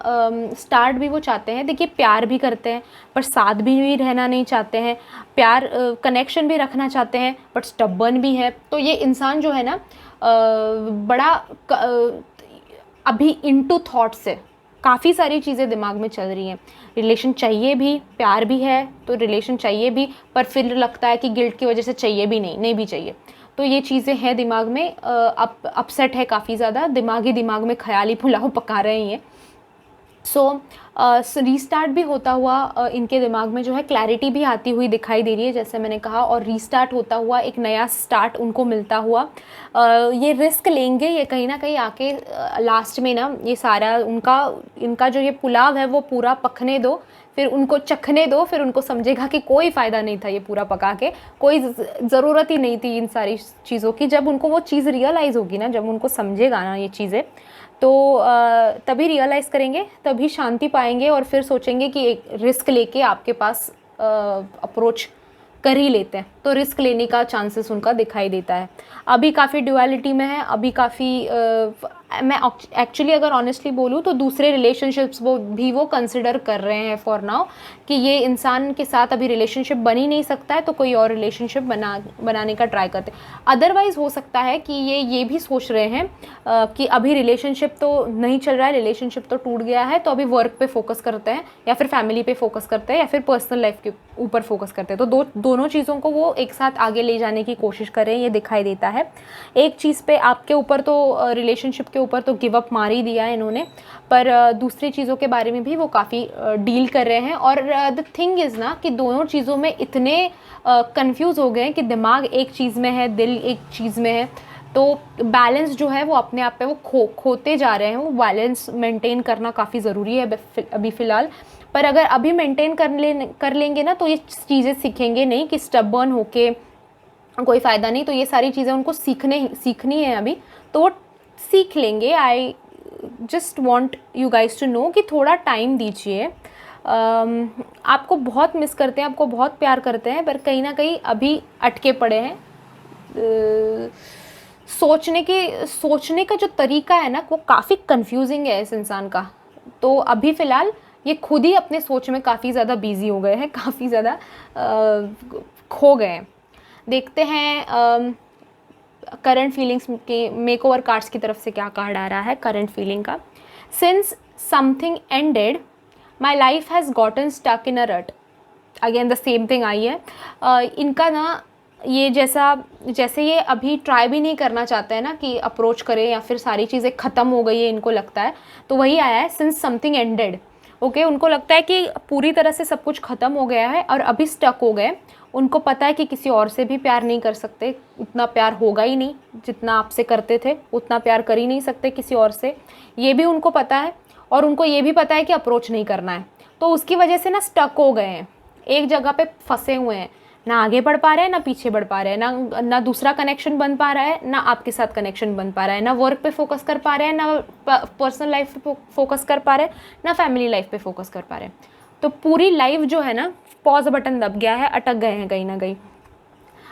स्टार्ट भी वो चाहते हैं। देखिए प्यार भी करते हैं पर साथ भी रहना नहीं चाहते हैं, प्यार कनेक्शन भी रखना चाहते हैं बट स्टबर्न भी है। तो ये इंसान जो है ना बड़ा अभी इनटू थॉट्स है, काफ़ी सारी चीज़ें दिमाग में चल रही हैं। रिलेशन चाहिए भी, प्यार भी है तो रिलेशन चाहिए भी, पर फिर लगता है कि गिल्ट की वजह से चाहिए भी नहीं भी चाहिए। तो ये चीज़ें हैं दिमाग में, अपसेट है काफ़ी ज़्यादा, दिमाग में ख्याली पुलाव पका रहे हैं। सो रीस्टार्ट भी होता हुआ इनके दिमाग में जो है क्लैरिटी भी आती हुई दिखाई दे रही है, जैसे मैंने कहा, और रीस्टार्ट होता हुआ एक नया स्टार्ट उनको मिलता हुआ। ये रिस्क लेंगे, ये कहीं ना कहीं आके लास्ट में ना ये सारा इनका जो ये पुलाव है वो पूरा पकने दो, फिर उनको चखने दो, फिर उनको समझेगा कि कोई फ़ायदा नहीं था ये पूरा पका के, कोई ज़रूरत ही नहीं थी इन सारी चीज़ों की। जब उनको वो चीज़ रियलाइज़ होगी ना, जब उनको समझेगा ना ये चीज़ें, तो तभी रियलाइज़ करेंगे, तभी शांति पाएंगे और फिर सोचेंगे कि एक रिस्क लेके आपके पास अप्रोच कर ही लेते हैं, तो रिस्क लेने का चांसेस उनका दिखाई देता है। अभी काफ़ी ड्युअलिटी में है, अभी काफ़ी मैं एक्चुअली अगर ऑनेस्टली बोलूँ तो दूसरे रिलेशनशिप्स वो कंसिडर कर रहे हैं फॉर नाउ, कि ये इंसान के साथ अभी रिलेशनशिप बन ही नहीं सकता है, तो कोई और रिलेशनशिप बनाने का ट्राई करते हैं। अदरवाइज़ हो सकता है कि ये भी सोच रहे हैं कि अभी रिलेशनशिप तो नहीं चल रहा है, रिलेशनशिप तो टूट गया है, तो अभी वर्क पे फोकस करते हैं, या फिर फैमिली पे फोकस करते हैं, या फिर पर्सनल लाइफ के ऊपर फोकस करते हैं। तो दोनों चीज़ों को वो एक साथ आगे ले जाने की कोशिश कर रहे हैं, ये दिखाई देता है। एक चीज़ पे आपके ऊपर तो रिलेशनशिप के ऊपर तो गिव अप मार ही दिया है इन्होंने, पर दूसरी चीज़ों के बारे में भी वो काफ़ी डील कर रहे हैं। और द थिंग इज़ ना कि दोनों चीज़ों में इतने कंफ्यूज हो गए हैं कि दिमाग एक चीज़ में है, दिल एक चीज़ में है, तो बैलेंस जो है वो अपने आप पे वो खोते जा रहे हैं। वो बैलेंस मेंटेन करना काफ़ी ज़रूरी है अभी फ़िलहाल। पर अगर अभी मेंटेन कर लेंगे ना, तो ये चीज़ें सीखेंगे नहीं कि स्टबर्न होके कोई फ़ायदा नहीं, तो ये सारी चीज़ें उनको सीखनी है अभी, तो वो सीख लेंगे। I just want you guys to know कि थोड़ा टाइम दीजिए। आपको बहुत मिस करते हैं, आपको बहुत प्यार करते हैं, पर कहीं ना कहीं अभी अटके पड़े हैं। सोचने का जो तरीका है ना वो काफ़ी कंफ्यूजिंग है इस इंसान का। तो अभी फ़िलहाल ये खुद ही अपने सोच में काफ़ी ज़्यादा बिजी हो गए हैं, काफ़ी ज़्यादा खो गए हैं। देखते हैं करंट फीलिंग्स के मेकओवर कार्ड्स की तरफ से क्या कार्ड आ रहा है करंट फीलिंग का। Since something ended my life has gotten stuck in a rut. Again the same thing I है। इनका ना ये जैसे ये अभी ट्राई भी नहीं करना चाहते हैं ना कि अप्रोच करें, या फिर सारी चीज़ें ख़त्म हो गई है इनको लगता है, तो वही आया है सिंस समथिंग एंडेड। ओके, उनको लगता है कि पूरी तरह से सब कुछ ख़त्म हो गया है और अभी स्टक हो गए। उनको पता है कि किसी और से भी प्यार नहीं कर सकते, उतना प्यार होगा ही नहीं जितना आपसे करते थे, उतना प्यार कर ही नहीं सकते किसी और से, ये भी उनको पता है। और उनको ये भी पता है कि अप्रोच नहीं करना है, तो उसकी वजह से ना स्टक हो गए हैं, एक जगह पे फंसे हुए हैं, ना आगे बढ़ पा रहे हैं ना पीछे बढ़ पा रहे हैं, ना दूसरा कनेक्शन बन पा रहा है, ना आपके साथ कनेक्शन बन पा रहा है, ना वर्क पे फोकस कर पा रहे हैं, ना पर्सनल लाइफ पे फोकस कर पा रहे हैं, ना फैमिली लाइफ पे फोकस कर पा रहे हैं। तो पूरी लाइफ जो है ना पॉज बटन दब गया है, अटक गए हैं कहीं ना कहीं।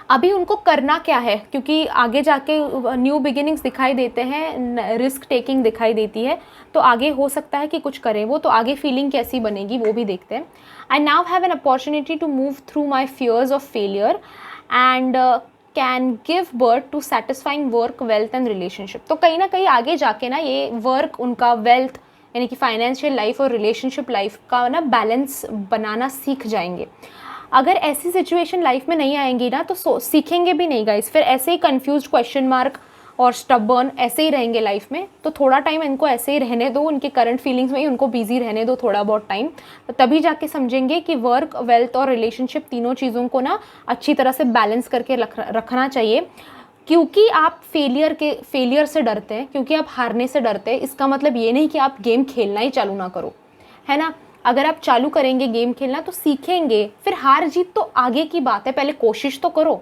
अभी उनको करना क्या है, क्योंकि आगे जाके न्यू बिगिनिंग्स दिखाई देते हैं, रिस्क टेकिंग दिखाई देती है, तो आगे हो सकता है कि कुछ करें वो, तो आगे फीलिंग कैसी बनेगी वो भी देखते हैं। I now have an opportunity to move through my fears of failure and can give birth to satisfying work, wealth and relationship. तो कहीं ना कहीं आगे जाके ना ये वर्क उनका, वेल्थ यानी कि फाइनेंशियल लाइफ और रिलेशनशिप लाइफ का ना बैलेंस बनाना सीख जाएंगे। अगर ऐसी सिचुएशन लाइफ में नहीं आएंगी ना तो सीखेंगे भी नहीं गाइस, फिर ऐसे ही कंफ्यूज, क्वेश्चन मार्क और स्टबर्न ऐसे ही रहेंगे लाइफ में। तो थोड़ा टाइम इनको ऐसे ही रहने दो, उनके करंट फीलिंग्स में ही उनको बिजी रहने दो थोड़ा बहुत टाइम, तो तभी जाके समझेंगे कि वर्क, वेल्थ और रिलेशनशिप तीनों चीज़ों को ना अच्छी तरह से बैलेंस करके रखना चाहिए। क्योंकि आप फेलियर से डरते हैं, क्योंकि आप हारने से डरते हैं, इसका मतलब ये नहीं कि आप गेम खेलना ही चालू ना करो, है ना। अगर आप चालू करेंगे गेम खेलना तो सीखेंगे, फिर हार जीत तो आगे की बात है, पहले कोशिश तो करो,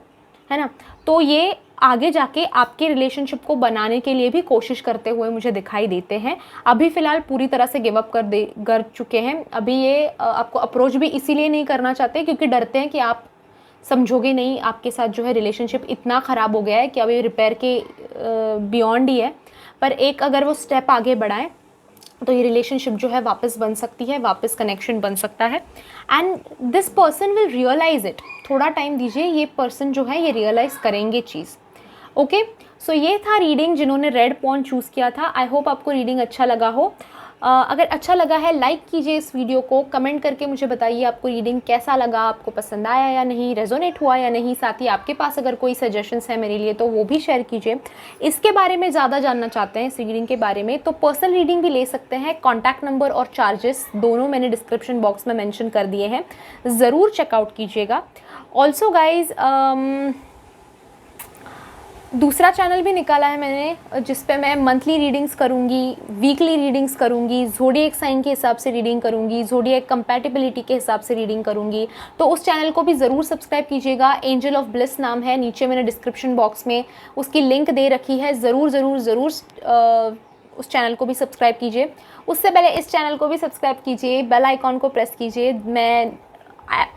है ना। तो ये आगे जाके आपके रिलेशनशिप को बनाने के लिए भी कोशिश करते हुए मुझे दिखाई देते हैं। अभी फ़िलहाल पूरी तरह से गिव अप कर चुके हैं। अभी ये आपको अप्रोच भी इसीलिए नहीं करना चाहते क्योंकि डरते हैं कि आप समझोगे नहीं, आपके साथ जो है रिलेशनशिप इतना ख़राब हो गया है कि अभी रिपेयर के बियॉन्ड ही है। पर एक अगर वो स्टेप आगे बढ़ाएं तो ये रिलेशनशिप जो है वापस बन सकती है, वापस कनेक्शन बन सकता है, and this person will realise it. थोड़ा टाइम दीजिए, ये पर्सन जो है ये रियलाइज़ करेंगे चीज़। ओके, सो ये था रीडिंग जिन्होंने रेड पॉन चूज़ किया था। आई होप आपको रीडिंग अच्छा लगा हो। अगर अच्छा लगा है लाइक कीजिए इस वीडियो को, कमेंट करके मुझे बताइए आपको रीडिंग कैसा लगा, आपको पसंद आया या नहीं, रेजोनेट हुआ या नहीं। साथ ही आपके पास अगर कोई सजेशंस है मेरे लिए तो वो भी शेयर कीजिए। इसके बारे में ज़्यादा जानना चाहते हैं इस रीडिंग के बारे में तो पर्सनल रीडिंग भी ले सकते हैं। कॉन्टैक्ट नंबर और चार्जेस दोनों मैंने डिस्क्रिप्शन बॉक्स में मेंशन कर दिए हैं, ज़रूर चेकआउट कीजिएगा। ऑल्सो गाइज दूसरा चैनल भी निकाला है मैंने जिस पे मैं मंथली रीडिंग्स करूँगी, वीकली रीडिंग्स करूँगी, ज़ोडिएक साइन के हिसाब से रीडिंग करूँगी, ज़ोडिएक कंपैटिबिलिटी के हिसाब से रीडिंग करूँगी। तो उस चैनल को भी ज़रूर सब्सक्राइब कीजिएगा। एंजल ऑफ ब्लिस नाम है, नीचे मैंने डिस्क्रिप्शन बॉक्स में उसकी लिंक दे रखी है। ज़रूर ज़रूर ज़रूर उस चैनल को भी सब्सक्राइब कीजिए। उससे पहले इस चैनल को भी सब्सक्राइब कीजिए, बेल आइकॉन को प्रेस कीजिए। मैं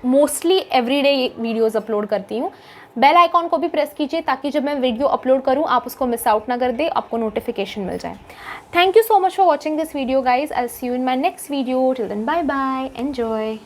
मोस्टली एवरीडे वीडियोज़ अपलोड करती हूँ। बेल आइकॉन को भी प्रेस कीजिए ताकि जब मैं वीडियो अपलोड करूं आप उसको मिस आउट ना कर दे, आपको नोटिफिकेशन मिल जाए। Thank you so much for watching this video guys. I see you in my next video. Till then bye bye, enjoy.